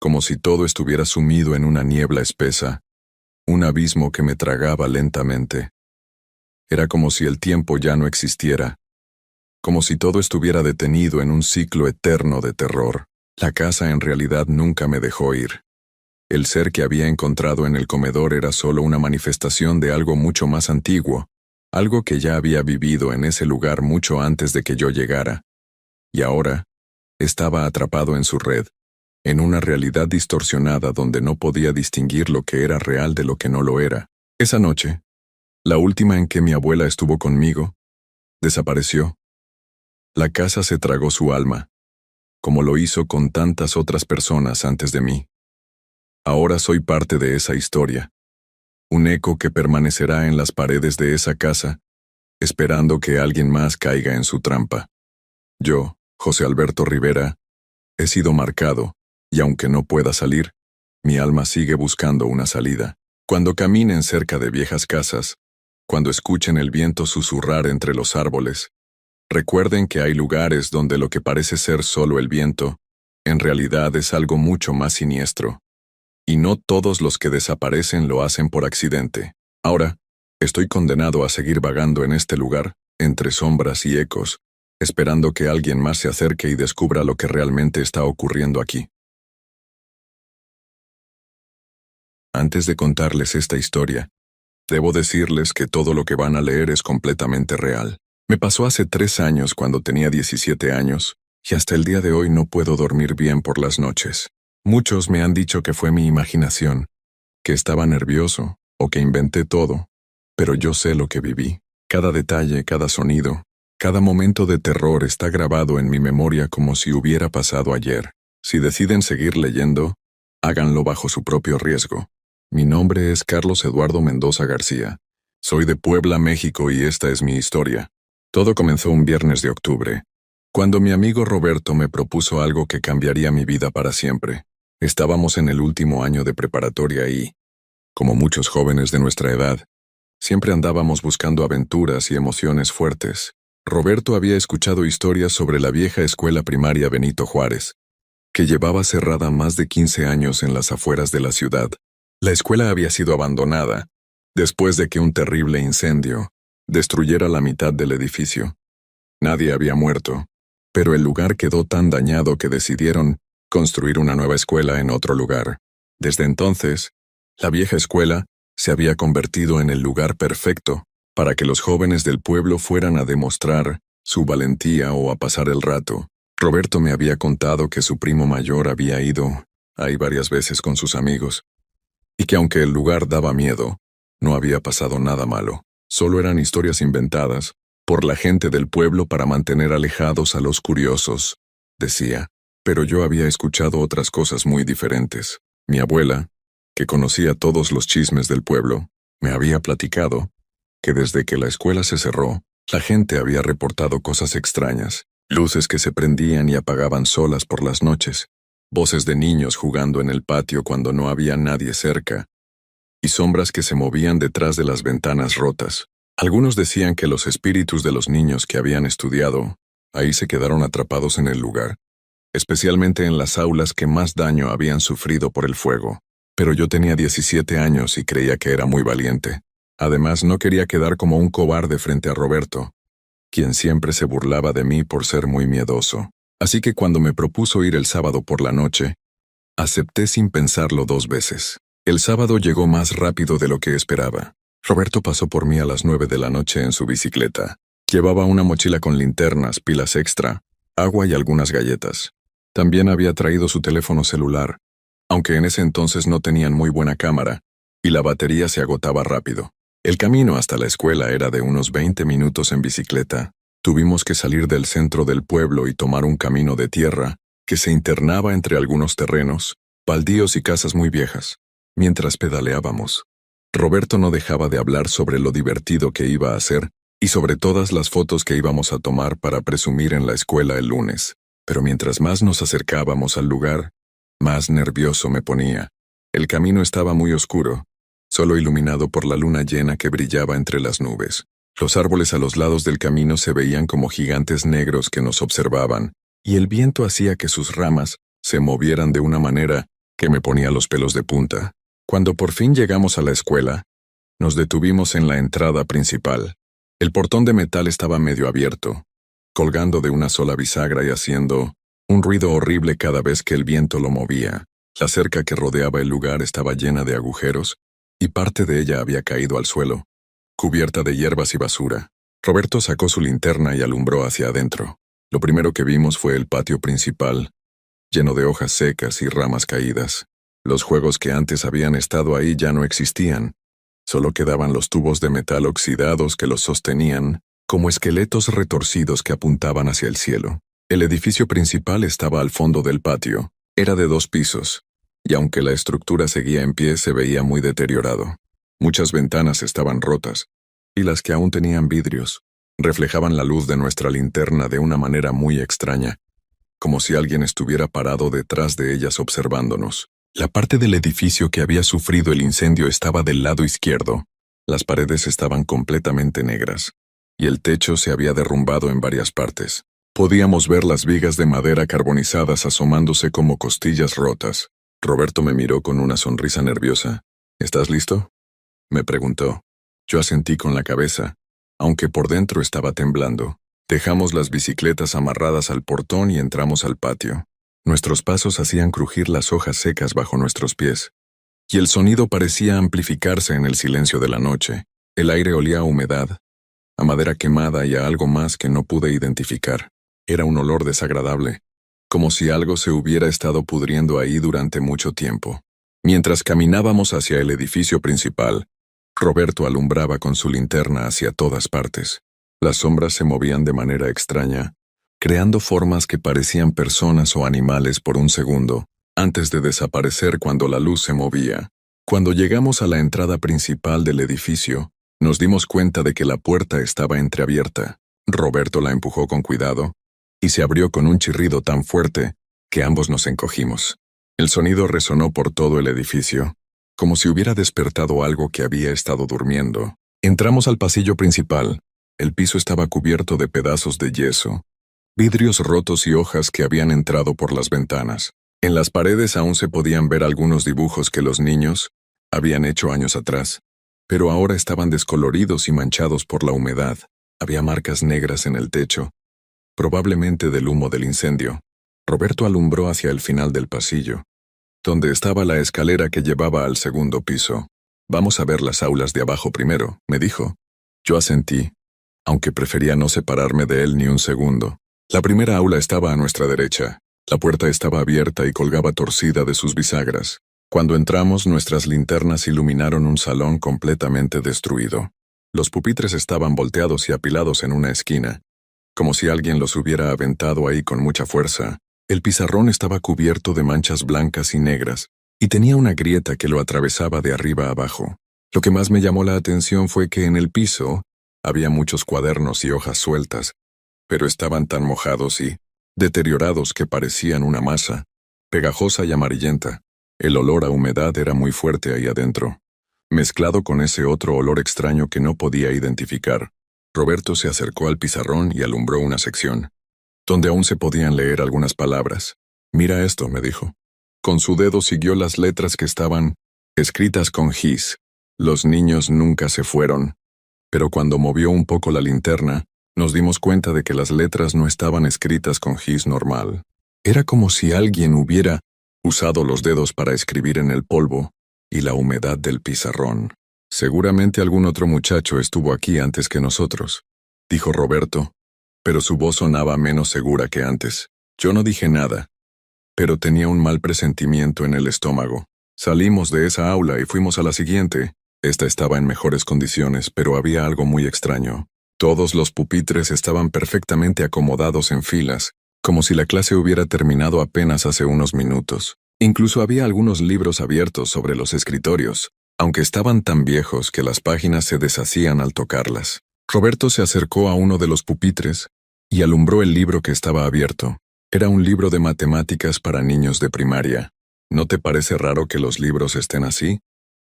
como si todo estuviera sumido en una niebla espesa, un abismo que me tragaba lentamente. Era como si el tiempo ya no existiera, como si todo estuviera detenido en un ciclo eterno de terror. La casa en realidad nunca me dejó ir. El ser que había encontrado en el comedor era solo una manifestación de algo mucho más antiguo, algo que ya había vivido en ese lugar mucho antes de que yo llegara. Y ahora, estaba atrapado en su red, en una realidad distorsionada donde no podía distinguir lo que era real de lo que no lo era. Esa noche, la última en que mi abuela estuvo conmigo, desapareció. La casa se tragó su alma, como lo hizo con tantas otras personas antes de mí. Ahora soy parte de esa historia, un eco que permanecerá en las paredes de esa casa, esperando que alguien más caiga en su trampa. Yo, José Alberto Rivera, he sido marcado, y aunque no pueda salir, mi alma sigue buscando una salida. Cuando caminen cerca de viejas casas, cuando escuchen el viento susurrar entre los árboles, recuerden que hay lugares donde lo que parece ser solo el viento, en realidad es algo mucho más siniestro. Y no todos los que desaparecen lo hacen por accidente. Ahora, estoy condenado a seguir vagando en este lugar, entre sombras y ecos, esperando que alguien más se acerque y descubra lo que realmente está ocurriendo aquí. Antes de contarles esta historia, debo decirles que todo lo que van a leer es completamente real. Me pasó hace 3 años cuando tenía 17 años, y hasta el día de hoy no puedo dormir bien por las noches. Muchos me han dicho que fue mi imaginación, que estaba nervioso, o que inventé todo, pero yo sé lo que viví. Cada detalle, cada sonido, cada momento de terror está grabado en mi memoria como si hubiera pasado ayer. Si deciden seguir leyendo, háganlo bajo su propio riesgo. Mi nombre es Carlos Eduardo Mendoza García. Soy de Puebla, México, y esta es mi historia. Todo comenzó un viernes de octubre, cuando mi amigo Roberto me propuso algo que cambiaría mi vida para siempre. Estábamos en el último año de preparatoria y, como muchos jóvenes de nuestra edad, siempre andábamos buscando aventuras y emociones fuertes. Roberto había escuchado historias sobre la vieja escuela primaria Benito Juárez, que llevaba cerrada más de 15 años en las afueras de la ciudad. La escuela había sido abandonada, después de que un terrible incendio destruyera la mitad del edificio. Nadie había muerto, pero el lugar quedó tan dañado que decidieron construir una nueva escuela en otro lugar. Desde entonces, la vieja escuela se había convertido en el lugar perfecto para que los jóvenes del pueblo fueran a demostrar su valentía o a pasar el rato. Roberto me había contado que su primo mayor había ido ahí varias veces con sus amigos, y que aunque el lugar daba miedo, no había pasado nada malo. Solo eran historias inventadas por la gente del pueblo para mantener alejados a los curiosos, decía. Pero yo había escuchado otras cosas muy diferentes. Mi abuela, que conocía todos los chismes del pueblo, me había platicado que desde que la escuela se cerró, la gente había reportado cosas extrañas, luces que se prendían y apagaban solas por las noches, voces de niños jugando en el patio cuando no había nadie cerca, y sombras que se movían detrás de las ventanas rotas. Algunos decían que los espíritus de los niños que habían estudiado ahí se quedaron atrapados en el lugar, especialmente en las aulas que más daño habían sufrido por el fuego. Pero yo tenía 17 años y creía que era muy valiente. Además, no quería quedar como un cobarde frente a Roberto, quien siempre se burlaba de mí por ser muy miedoso. Así que cuando me propuso ir el sábado por la noche, Acepté sin pensarlo 2 veces. El sábado llegó más rápido de lo que esperaba. Roberto pasó por mí a las 9 de la noche en su bicicleta. Llevaba una mochila con linternas, pilas extra, agua y algunas galletas. También había traído su teléfono celular, aunque en ese entonces no tenían muy buena cámara, y la batería se agotaba rápido. El camino hasta la escuela era de unos 20 minutos en bicicleta. Tuvimos que salir del centro del pueblo y tomar un camino de tierra que se internaba entre algunos terrenos, baldíos y casas muy viejas. Mientras pedaleábamos, Roberto no dejaba de hablar sobre lo divertido que iba a ser y sobre todas las fotos que íbamos a tomar para presumir en la escuela el lunes. Pero mientras más nos acercábamos al lugar, más nervioso me ponía. El camino estaba muy oscuro, solo iluminado por la luna llena que brillaba entre las nubes. Los árboles a los lados del camino se veían como gigantes negros que nos observaban, y el viento hacía que sus ramas se movieran de una manera que me ponía los pelos de punta. Cuando por fin llegamos a la escuela, nos detuvimos en la entrada principal. El portón de metal estaba medio abierto, colgando de una sola bisagra y haciendo un ruido horrible cada vez que el viento lo movía. La cerca que rodeaba el lugar estaba llena de agujeros, y parte de ella había caído al suelo, cubierta de hierbas y basura. Roberto sacó su linterna y alumbró hacia adentro. Lo primero que vimos fue el patio principal, lleno de hojas secas y ramas caídas. Los juegos que antes habían estado ahí ya no existían. Solo quedaban los tubos de metal oxidados que los sostenían, como esqueletos retorcidos que apuntaban hacia el cielo. El edificio principal estaba al fondo del patio. Era de 2 pisos, y aunque la estructura seguía en pie, se veía muy deteriorado. Muchas ventanas estaban rotas, y las que aún tenían vidrios reflejaban la luz de nuestra linterna de una manera muy extraña, como si alguien estuviera parado detrás de ellas observándonos. La parte del edificio que había sufrido el incendio estaba del lado izquierdo. Las paredes estaban completamente negras, y el techo se había derrumbado en varias partes. Podíamos ver las vigas de madera carbonizadas asomándose como costillas rotas. Roberto me miró con una sonrisa nerviosa. ¿Estás listo?, me preguntó. Yo asentí con la cabeza, aunque por dentro estaba temblando. Dejamos las bicicletas amarradas al portón y entramos al patio. Nuestros pasos hacían crujir las hojas secas bajo nuestros pies, y el sonido parecía amplificarse en el silencio de la noche. El aire olía a humedad, a madera quemada y a algo más que no pude identificar. Era un olor desagradable, como si algo se hubiera estado pudriendo ahí durante mucho tiempo. Mientras caminábamos hacia el edificio principal, Roberto alumbraba con su linterna hacia todas partes. Las sombras se movían de manera extraña, creando formas que parecían personas o animales por un segundo, antes de desaparecer cuando la luz se movía. Cuando llegamos a la entrada principal del edificio, nos dimos cuenta de que la puerta estaba entreabierta. Roberto la empujó con cuidado, y se abrió con un chirrido tan fuerte que ambos nos encogimos. El sonido resonó por todo el edificio, como si hubiera despertado algo que había estado durmiendo. Entramos al pasillo principal. El piso estaba cubierto de pedazos de yeso, vidrios rotos y hojas que habían entrado por las ventanas. En las paredes aún se podían ver algunos dibujos que los niños habían hecho años atrás, pero ahora estaban descoloridos y manchados por la humedad. Había marcas negras en el techo, probablemente del humo del incendio. Roberto alumbró hacia el final del pasillo, donde estaba la escalera que llevaba al segundo piso. «Vamos a ver las aulas de abajo primero», me dijo. Yo asentí, aunque prefería no separarme de él ni un segundo. La primera aula estaba a nuestra derecha. La puerta estaba abierta y colgaba torcida de sus bisagras. Cuando entramos, nuestras linternas iluminaron un salón completamente destruido. Los pupitres estaban volteados y apilados en una esquina, como si alguien los hubiera aventado ahí con mucha fuerza. El pizarrón estaba cubierto de manchas blancas y negras, y tenía una grieta que lo atravesaba de arriba a abajo. Lo que más me llamó la atención fue que en el piso había muchos cuadernos y hojas sueltas, pero estaban tan mojados y deteriorados que parecían una masa, pegajosa y amarillenta. El olor a humedad era muy fuerte ahí adentro, mezclado con ese otro olor extraño que no podía identificar. Roberto se acercó al pizarrón y alumbró una sección, donde aún se podían leer algunas palabras. «Mira esto», me dijo. Con su dedo siguió las letras que estaban escritas con gis. Los niños nunca se fueron. Pero cuando movió un poco la linterna, nos dimos cuenta de que las letras no estaban escritas con gis normal. Era como si alguien hubiera usado los dedos para escribir en el polvo y la humedad del pizarrón. Seguramente algún otro muchacho estuvo aquí antes que nosotros, dijo Roberto, pero su voz sonaba menos segura que antes. Yo no dije nada, pero tenía un mal presentimiento en el estómago. Salimos de esa aula y fuimos a la siguiente. Esta estaba en mejores condiciones, pero había algo muy extraño. Todos los pupitres estaban perfectamente acomodados en filas, como si la clase hubiera terminado apenas hace unos minutos. Incluso había algunos libros abiertos sobre los escritorios, aunque estaban tan viejos que las páginas se deshacían al tocarlas. Roberto se acercó a uno de los pupitres y alumbró el libro que estaba abierto. Era un libro de matemáticas para niños de primaria. ¿No te parece raro que los libros estén así?,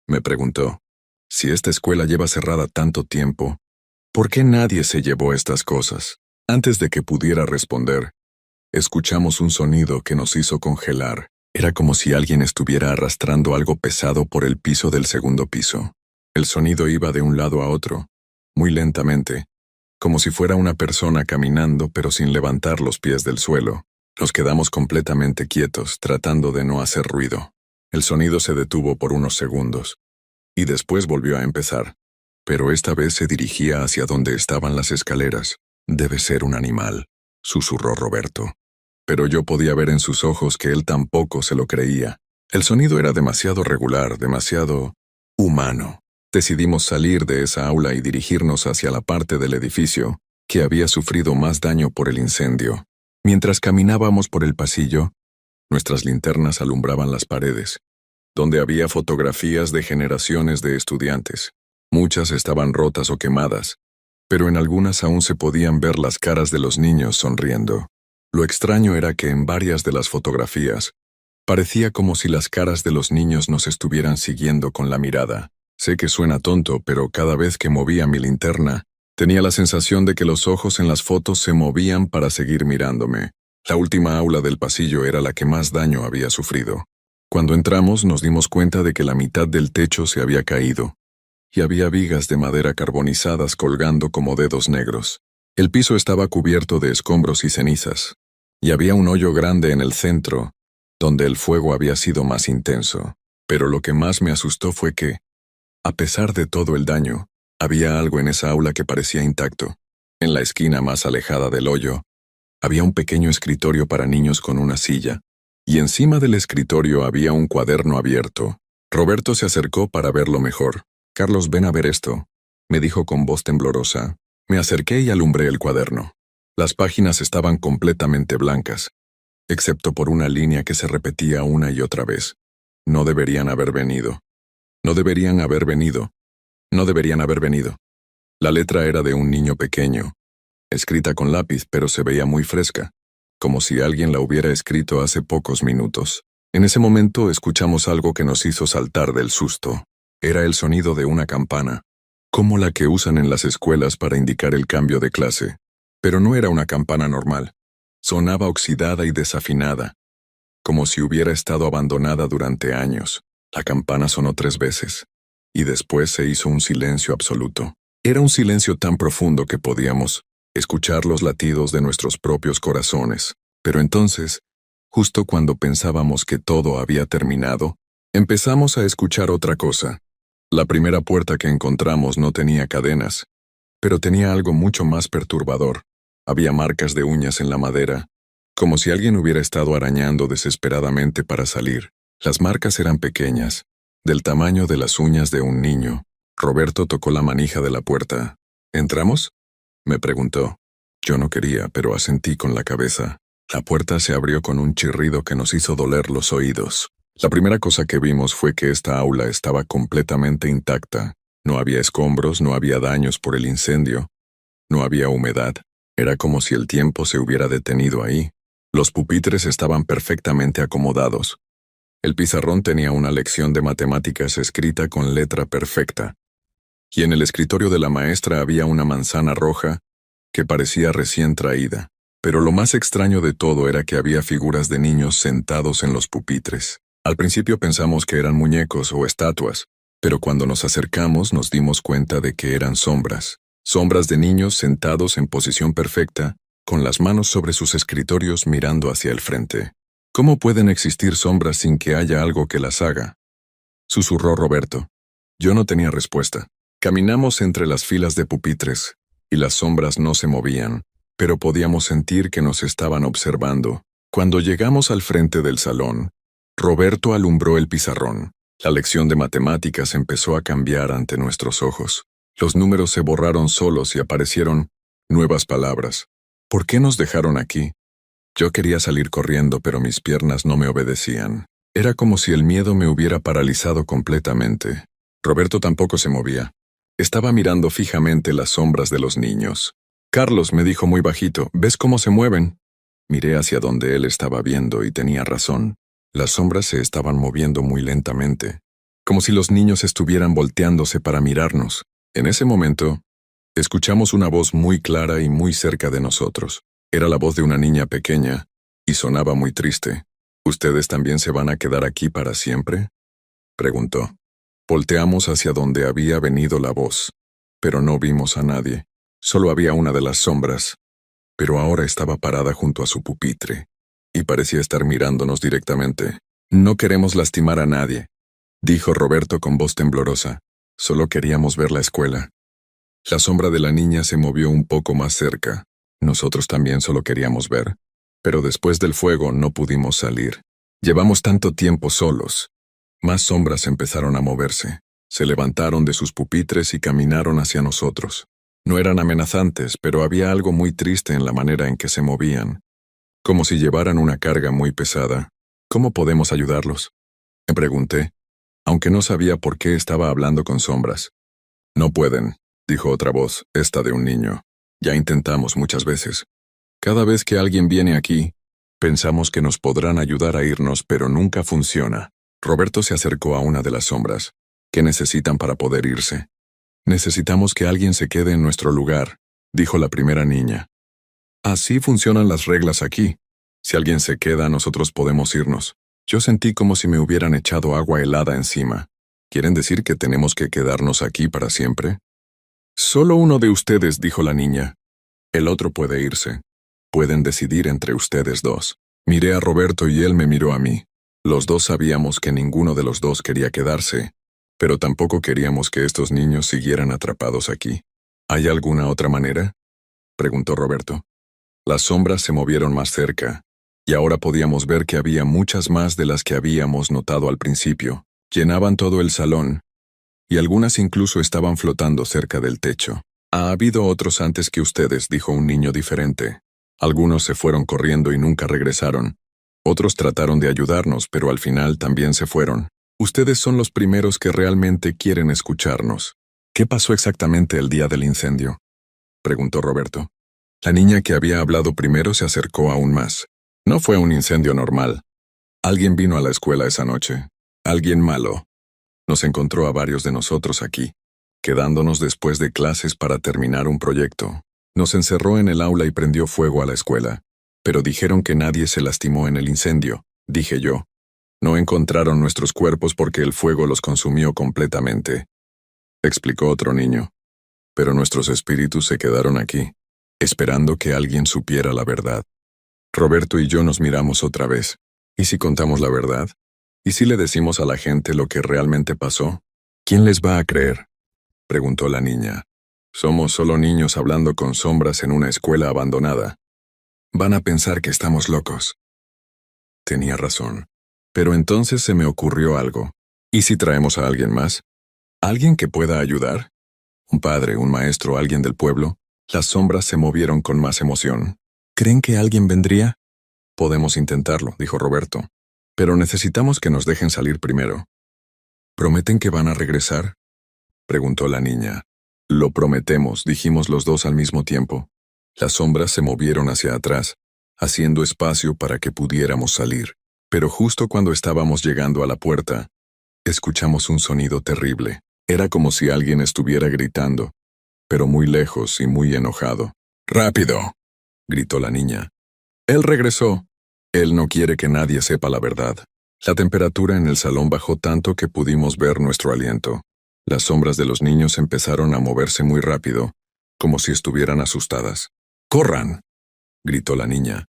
me preguntó. Si esta escuela lleva cerrada tanto tiempo, ¿por qué nadie se llevó estas cosas? Antes de que pudiera responder, escuchamos un sonido que nos hizo congelar. Era como si alguien estuviera arrastrando algo pesado por el piso del segundo piso. El sonido iba de un lado a otro, muy lentamente, como si fuera una persona caminando pero sin levantar los pies del suelo. Nos quedamos completamente quietos, tratando de no hacer ruido. El sonido se detuvo por unos segundos, y después volvió a empezar, pero esta vez se dirigía hacia donde estaban las escaleras. Debe ser un animal, susurró Roberto. Pero yo podía ver en sus ojos que él tampoco se lo creía. El sonido era demasiado regular, demasiado humano. Decidimos salir de esa aula y dirigirnos hacia la parte del edificio que había sufrido más daño por el incendio. Mientras caminábamos por el pasillo, nuestras linternas alumbraban las paredes, donde había fotografías de generaciones de estudiantes. Muchas estaban rotas o quemadas, pero en algunas aún se podían ver las caras de los niños sonriendo. Lo extraño era que en varias de las fotografías parecía como si las caras de los niños nos estuvieran siguiendo con la mirada. Sé que suena tonto, pero cada vez que movía mi linterna, tenía la sensación de que los ojos en las fotos se movían para seguir mirándome. La última aula del pasillo era la que más daño había sufrido. Cuando entramos nos dimos cuenta de que la mitad del techo se había caído, y había vigas de madera carbonizadas colgando como dedos negros. El piso estaba cubierto de escombros y cenizas, y había un hoyo grande en el centro, donde el fuego había sido más intenso. Pero lo que más me asustó fue que, a pesar de todo el daño, había algo en esa aula que parecía intacto. En la esquina más alejada del hoyo, había un pequeño escritorio para niños con una silla, y encima del escritorio había un cuaderno abierto. Roberto se acercó para verlo mejor. «Carlos, ven a ver esto», me dijo con voz temblorosa. Me acerqué y alumbré el cuaderno. Las páginas estaban completamente blancas, excepto por una línea que se repetía una y otra vez. No deberían haber venido. No deberían haber venido. No deberían haber venido. La letra era de un niño pequeño, escrita con lápiz, pero se veía muy fresca, como si alguien la hubiera escrito hace pocos minutos. En ese momento escuchamos algo que nos hizo saltar del susto. Era el sonido de una campana, como la que usan en las escuelas para indicar el cambio de clase. Pero no era una campana normal. Sonaba oxidada y desafinada, como si hubiera estado abandonada durante años. La campana sonó 3 veces, y después se hizo un silencio absoluto. Era un silencio tan profundo que podíamos escuchar los latidos de nuestros propios corazones. Pero entonces, justo cuando pensábamos que todo había terminado, empezamos a escuchar otra cosa. La primera puerta que encontramos no tenía cadenas, pero tenía algo mucho más perturbador. Había marcas de uñas en la madera, como si alguien hubiera estado arañando desesperadamente para salir. Las marcas eran pequeñas, del tamaño de las uñas de un niño. Roberto tocó la manija de la puerta. ¿Entramos?, me preguntó. Yo no quería, pero asentí con la cabeza. La puerta se abrió con un chirrido que nos hizo doler los oídos. La primera cosa que vimos fue que esta aula estaba completamente intacta. No había escombros, no había daños por el incendio, no había humedad. Era como si el tiempo se hubiera detenido ahí. Los pupitres estaban perfectamente acomodados. El pizarrón tenía una lección de matemáticas escrita con letra perfecta. Y en el escritorio de la maestra había una manzana roja que parecía recién traída. Pero lo más extraño de todo era que había figuras de niños sentados en los pupitres. Al principio pensamos que eran muñecos o estatuas, pero cuando nos acercamos nos dimos cuenta de que eran sombras. Sombras de niños sentados en posición perfecta, con las manos sobre sus escritorios mirando hacia el frente. ¿Cómo pueden existir sombras sin que haya algo que las haga? Susurró Roberto. Yo no tenía respuesta. Caminamos entre las filas de pupitres, y las sombras no se movían, pero podíamos sentir que nos estaban observando. Cuando llegamos al frente del salón, Roberto alumbró el pizarrón. La lección de matemáticas empezó a cambiar ante nuestros ojos. Los números se borraron solos y aparecieron nuevas palabras. ¿Por qué nos dejaron aquí? Yo quería salir corriendo, pero mis piernas no me obedecían. Era como si el miedo me hubiera paralizado completamente. Roberto tampoco se movía. Estaba mirando fijamente las sombras de los niños. Carlos me dijo muy bajito, ¿ves cómo se mueven? Miré hacia donde él estaba viendo y tenía razón. Las sombras se estaban moviendo muy lentamente, como si los niños estuvieran volteándose para mirarnos. En ese momento, escuchamos una voz muy clara y muy cerca de nosotros. Era la voz de una niña pequeña, y sonaba muy triste. ¿Ustedes también se van a quedar aquí para siempre?, preguntó. Volteamos hacia donde había venido la voz, pero no vimos a nadie. Solo había una de las sombras, pero ahora estaba parada junto a su pupitre, y parecía estar mirándonos directamente. No queremos lastimar a nadie, dijo Roberto con voz temblorosa. Solo queríamos ver la escuela. La sombra de la niña se movió un poco más cerca. Nosotros también solo queríamos ver, pero después del fuego no pudimos salir. Llevamos tanto tiempo solos. Más sombras empezaron a moverse. Se levantaron de sus pupitres y caminaron hacia nosotros. No eran amenazantes, pero había algo muy triste en la manera en que se movían, como si llevaran una carga muy pesada. ¿Cómo podemos ayudarlos?, me pregunté, aunque no sabía por qué estaba hablando con sombras. No pueden, dijo otra voz, esta de un niño. Ya intentamos muchas veces. Cada vez que alguien viene aquí, pensamos que nos podrán ayudar a irnos, pero nunca funciona. Roberto se acercó a una de las sombras. ¿Qué necesitan para poder irse? Necesitamos que alguien se quede en nuestro lugar, dijo la primera niña. Así funcionan las reglas aquí. Si alguien se queda, nosotros podemos irnos. Yo sentí como si me hubieran echado agua helada encima. ¿Quieren decir que tenemos que quedarnos aquí para siempre? Solo uno de ustedes, dijo la niña. El otro puede irse. Pueden decidir entre ustedes dos. Miré a Roberto y él me miró a mí. Los dos sabíamos que ninguno de los dos quería quedarse, pero tampoco queríamos que estos niños siguieran atrapados aquí. ¿Hay alguna otra manera?, preguntó Roberto. Las sombras se movieron más cerca, y ahora podíamos ver que había muchas más de las que habíamos notado al principio. Llenaban todo el salón, y algunas incluso estaban flotando cerca del techo. Ha habido otros antes que ustedes, dijo un niño diferente. Algunos se fueron corriendo y nunca regresaron. Otros trataron de ayudarnos, pero al final también se fueron. Ustedes son los primeros que realmente quieren escucharnos. ¿Qué pasó exactamente el día del incendio?, preguntó Roberto. La niña que había hablado primero se acercó aún más. No fue un incendio normal. Alguien vino a la escuela esa noche. Alguien malo. Nos encontró a varios de nosotros aquí, quedándonos después de clases para terminar un proyecto. Nos encerró en el aula y prendió fuego a la escuela. Pero dijeron que nadie se lastimó en el incendio, dije yo. No encontraron nuestros cuerpos porque el fuego los consumió completamente, explicó otro niño. Pero nuestros espíritus se quedaron aquí, esperando que alguien supiera la verdad. Roberto y yo nos miramos otra vez. ¿Y si contamos la verdad? ¿Y si le decimos a la gente lo que realmente pasó? ¿Quién les va a creer?, preguntó la niña. Somos solo niños hablando con sombras en una escuela abandonada. Van a pensar que estamos locos. Tenía razón. Pero entonces se me ocurrió algo. ¿Y si traemos a alguien más? ¿Alguien que pueda ayudar? ¿Un padre, un maestro, alguien del pueblo? Las sombras se movieron con más emoción. ¿Creen que alguien vendría? Podemos intentarlo, dijo Roberto. Pero necesitamos que nos dejen salir primero. ¿Prometen que van a regresar?, preguntó la niña. Lo prometemos, dijimos los dos al mismo tiempo. Las sombras se movieron hacia atrás, haciendo espacio para que pudiéramos salir. Pero justo cuando estábamos llegando a la puerta, escuchamos un sonido terrible. Era como si alguien estuviera gritando, pero muy lejos y muy enojado. ¡Rápido!, gritó la niña. Él regresó. Él no quiere que nadie sepa la verdad. La temperatura en el salón bajó tanto que pudimos ver nuestro aliento. Las sombras de los niños empezaron a moverse muy rápido, como si estuvieran asustadas. ¡Corran!, gritó la niña.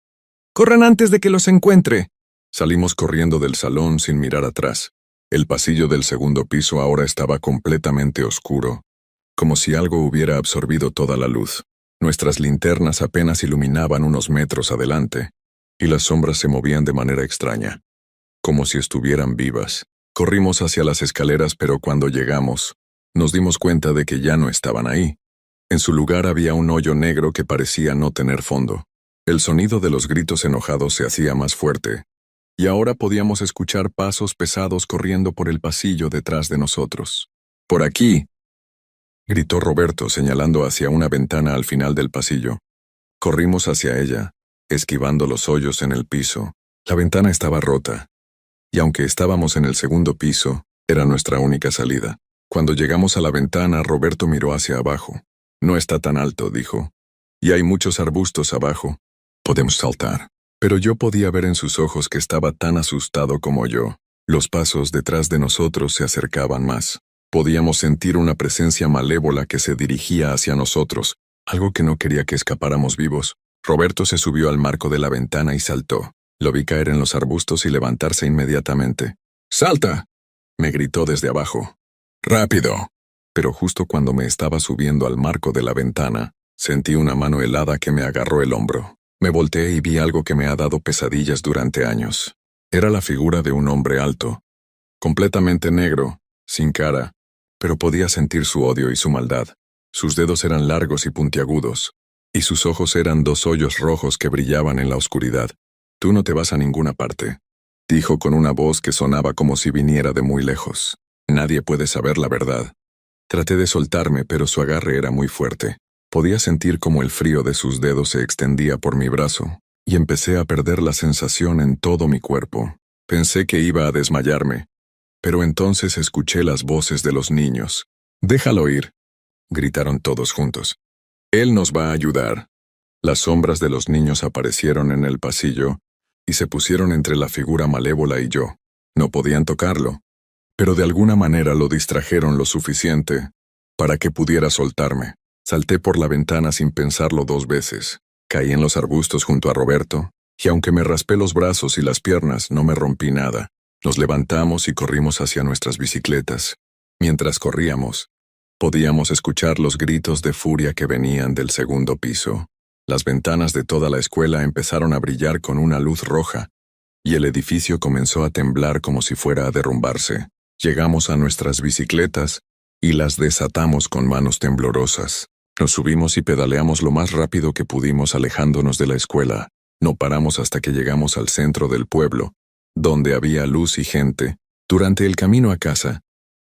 ¡Corran antes de que los encuentre!, Salimos corriendo del salón sin mirar atrás. El pasillo del segundo piso ahora estaba completamente oscuro, como si algo hubiera absorbido toda la luz. Nuestras linternas apenas iluminaban unos metros adelante, y las sombras se movían de manera extraña, como si estuvieran vivas. Corrimos hacia las escaleras, pero cuando llegamos, nos dimos cuenta de que ya no estaban ahí. En su lugar había un hoyo negro que parecía no tener fondo. El sonido de los gritos enojados se hacía más fuerte, y ahora podíamos escuchar pasos pesados corriendo por el pasillo detrás de nosotros. «¡Por aquí!», gritó Roberto señalando hacia una ventana al final del pasillo. Corrimos hacia ella, esquivando los hoyos en el piso. La ventana estaba rota, y aunque estábamos en el segundo piso, era nuestra única salida. Cuando llegamos a la ventana, Roberto miró hacia abajo. «No está tan alto», dijo, «y hay muchos arbustos abajo. Podemos saltar». Pero yo podía ver en sus ojos que estaba tan asustado como yo. Los pasos detrás de nosotros se acercaban más. Podíamos sentir una presencia malévola que se dirigía hacia nosotros, algo que no quería que escapáramos vivos. Roberto se subió al marco de la ventana y saltó. Lo vi caer en los arbustos y levantarse inmediatamente. «¡Salta!», me gritó desde abajo. «¡Rápido!». Pero justo cuando me estaba subiendo al marco de la ventana, sentí una mano helada que me agarró el hombro. Me volteé y vi algo que me ha dado pesadillas durante años. Era la figura de un hombre alto, completamente negro, sin cara, pero podía sentir su odio y su maldad. Sus dedos eran largos y puntiagudos, y sus ojos eran dos hoyos rojos que brillaban en la oscuridad. «Tú no te vas a ninguna parte», dijo con una voz que sonaba como si viniera de muy lejos. «Nadie puede saber la verdad». Traté de soltarme, pero su agarre era muy fuerte. Podía sentir cómo el frío de sus dedos se extendía por mi brazo, y empecé a perder la sensación en todo mi cuerpo. Pensé que iba a desmayarme, pero entonces escuché las voces de los niños. «¡Déjalo ir!», gritaron todos juntos. «Él nos va a ayudar». Las sombras de los niños aparecieron en el pasillo y se pusieron entre la figura malévola y yo. No podían tocarlo, pero de alguna manera lo distrajeron lo suficiente para que pudiera soltarme. Salté por la ventana sin pensarlo 2 veces. Caí en los arbustos junto a Roberto, y aunque me raspé los brazos y las piernas, no me rompí nada. Nos levantamos y corrimos hacia nuestras bicicletas. Mientras corríamos, podíamos escuchar los gritos de furia que venían del segundo piso. Las ventanas de toda la escuela empezaron a brillar con una luz roja, y el edificio comenzó a temblar como si fuera a derrumbarse. Llegamos a nuestras bicicletas y las desatamos con manos temblorosas. Nos subimos y pedaleamos lo más rápido que pudimos alejándonos de la escuela. No paramos hasta que llegamos al centro del pueblo, donde había luz y gente. Durante el camino a casa,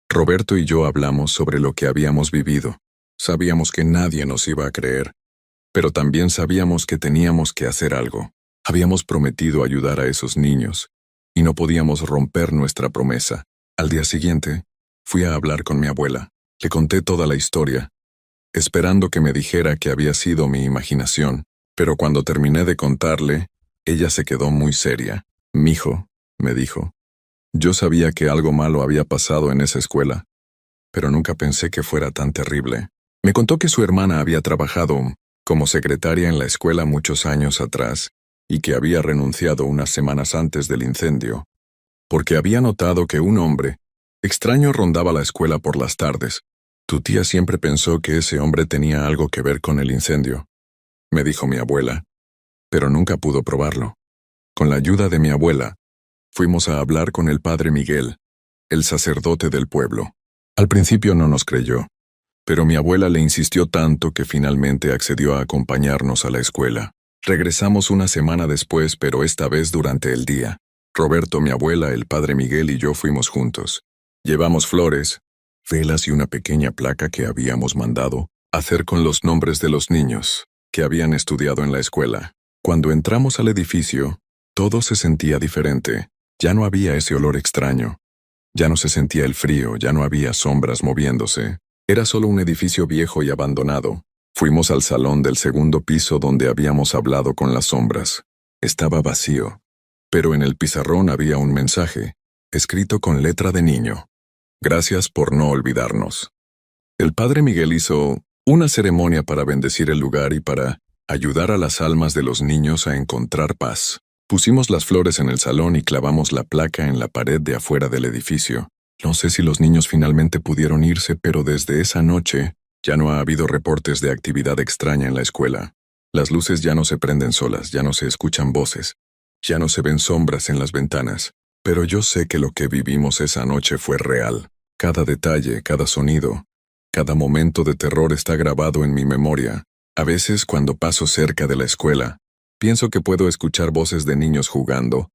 Roberto y yo hablamos sobre lo que habíamos vivido. Sabíamos que nadie nos iba a creer, pero también sabíamos que teníamos que hacer algo. Habíamos prometido ayudar a esos niños, y no podíamos romper nuestra promesa. Al día siguiente, fui a hablar con mi abuela. Le conté toda la historia, esperando que me dijera que había sido mi imaginación, pero cuando terminé de contarle, ella se quedó muy seria. «Mijo», me dijo, «yo sabía que algo malo había pasado en esa escuela, pero nunca pensé que fuera tan terrible». Me contó que su hermana había trabajado como secretaria en la escuela muchos años atrás y que había renunciado unas semanas antes del incendio, porque había notado que un hombre extraño rondaba la escuela por las tardes. «Tu tía siempre pensó que ese hombre tenía algo que ver con el incendio», me dijo mi abuela, pero nunca pudo probarlo. Con la ayuda de mi abuela, fuimos a hablar con el padre Miguel, el sacerdote del pueblo. Al principio no nos creyó, pero mi abuela le insistió tanto que finalmente accedió a acompañarnos a la escuela. Regresamos una semana después, pero esta vez durante el día. Roberto, mi abuela, el padre Miguel y yo fuimos juntos. Llevamos flores, velas y una pequeña placa que habíamos mandado hacer con los nombres de los niños que habían estudiado en la escuela. Cuando entramos al edificio, todo se sentía diferente. Ya no había ese olor extraño. Ya no se sentía el frío, ya no había sombras moviéndose. Era solo un edificio viejo y abandonado. Fuimos al salón del segundo piso donde habíamos hablado con las sombras. Estaba vacío, pero en el pizarrón había un mensaje, escrito con letra de niño. «Gracias por no olvidarnos». El padre Miguel hizo una ceremonia para bendecir el lugar y para ayudar a las almas de los niños a encontrar paz. Pusimos las flores en el salón y clavamos la placa en la pared de afuera del edificio. No sé si los niños finalmente pudieron irse, pero desde esa noche ya no ha habido reportes de actividad extraña en la escuela. Las luces ya no se prenden solas, ya no se escuchan voces, ya no se ven sombras en las ventanas. Pero yo sé que lo que vivimos esa noche fue real. Cada detalle, cada sonido, cada momento de terror está grabado en mi memoria. A veces, cuando paso cerca de la escuela, pienso que puedo escuchar voces de niños jugando,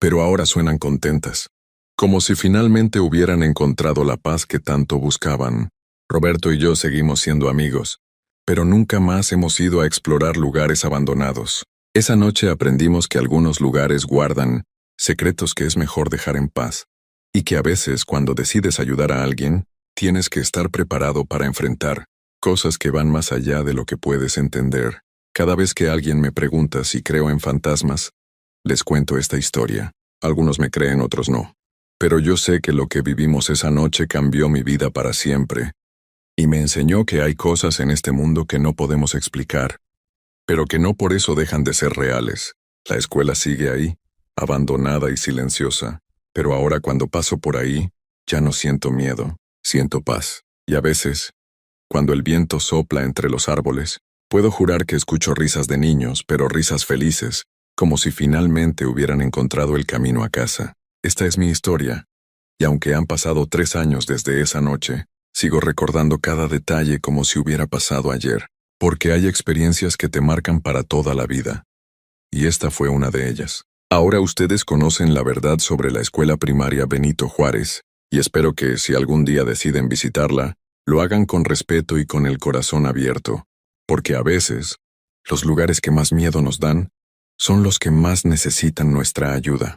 pero ahora suenan contentas, como si finalmente hubieran encontrado la paz que tanto buscaban. Roberto y yo seguimos siendo amigos, pero nunca más hemos ido a explorar lugares abandonados. Esa noche aprendimos que algunos lugares guardan secretos que es mejor dejar en paz, y que a veces cuando decides ayudar a alguien, tienes que estar preparado para enfrentar cosas que van más allá de lo que puedes entender. Cada vez que alguien me pregunta si creo en fantasmas, les cuento esta historia. Algunos me creen, otros no. Pero yo sé que lo que vivimos esa noche cambió mi vida para siempre, y me enseñó que hay cosas en este mundo que no podemos explicar, pero que no por eso dejan de ser reales. La escuela sigue ahí, abandonada y silenciosa, pero ahora cuando paso por ahí, ya no siento miedo, siento paz. Y a veces, cuando el viento sopla entre los árboles, puedo jurar que escucho risas de niños, pero risas felices, como si finalmente hubieran encontrado el camino a casa. Esta es mi historia, y aunque han pasado 3 años desde esa noche, sigo recordando cada detalle como si hubiera pasado ayer, porque hay experiencias que te marcan para toda la vida. Y esta fue una de ellas. Ahora ustedes conocen la verdad sobre la escuela primaria Benito Juárez, y espero que, si algún día deciden visitarla, lo hagan con respeto y con el corazón abierto, porque a veces, los lugares que más miedo nos dan son los que más necesitan nuestra ayuda.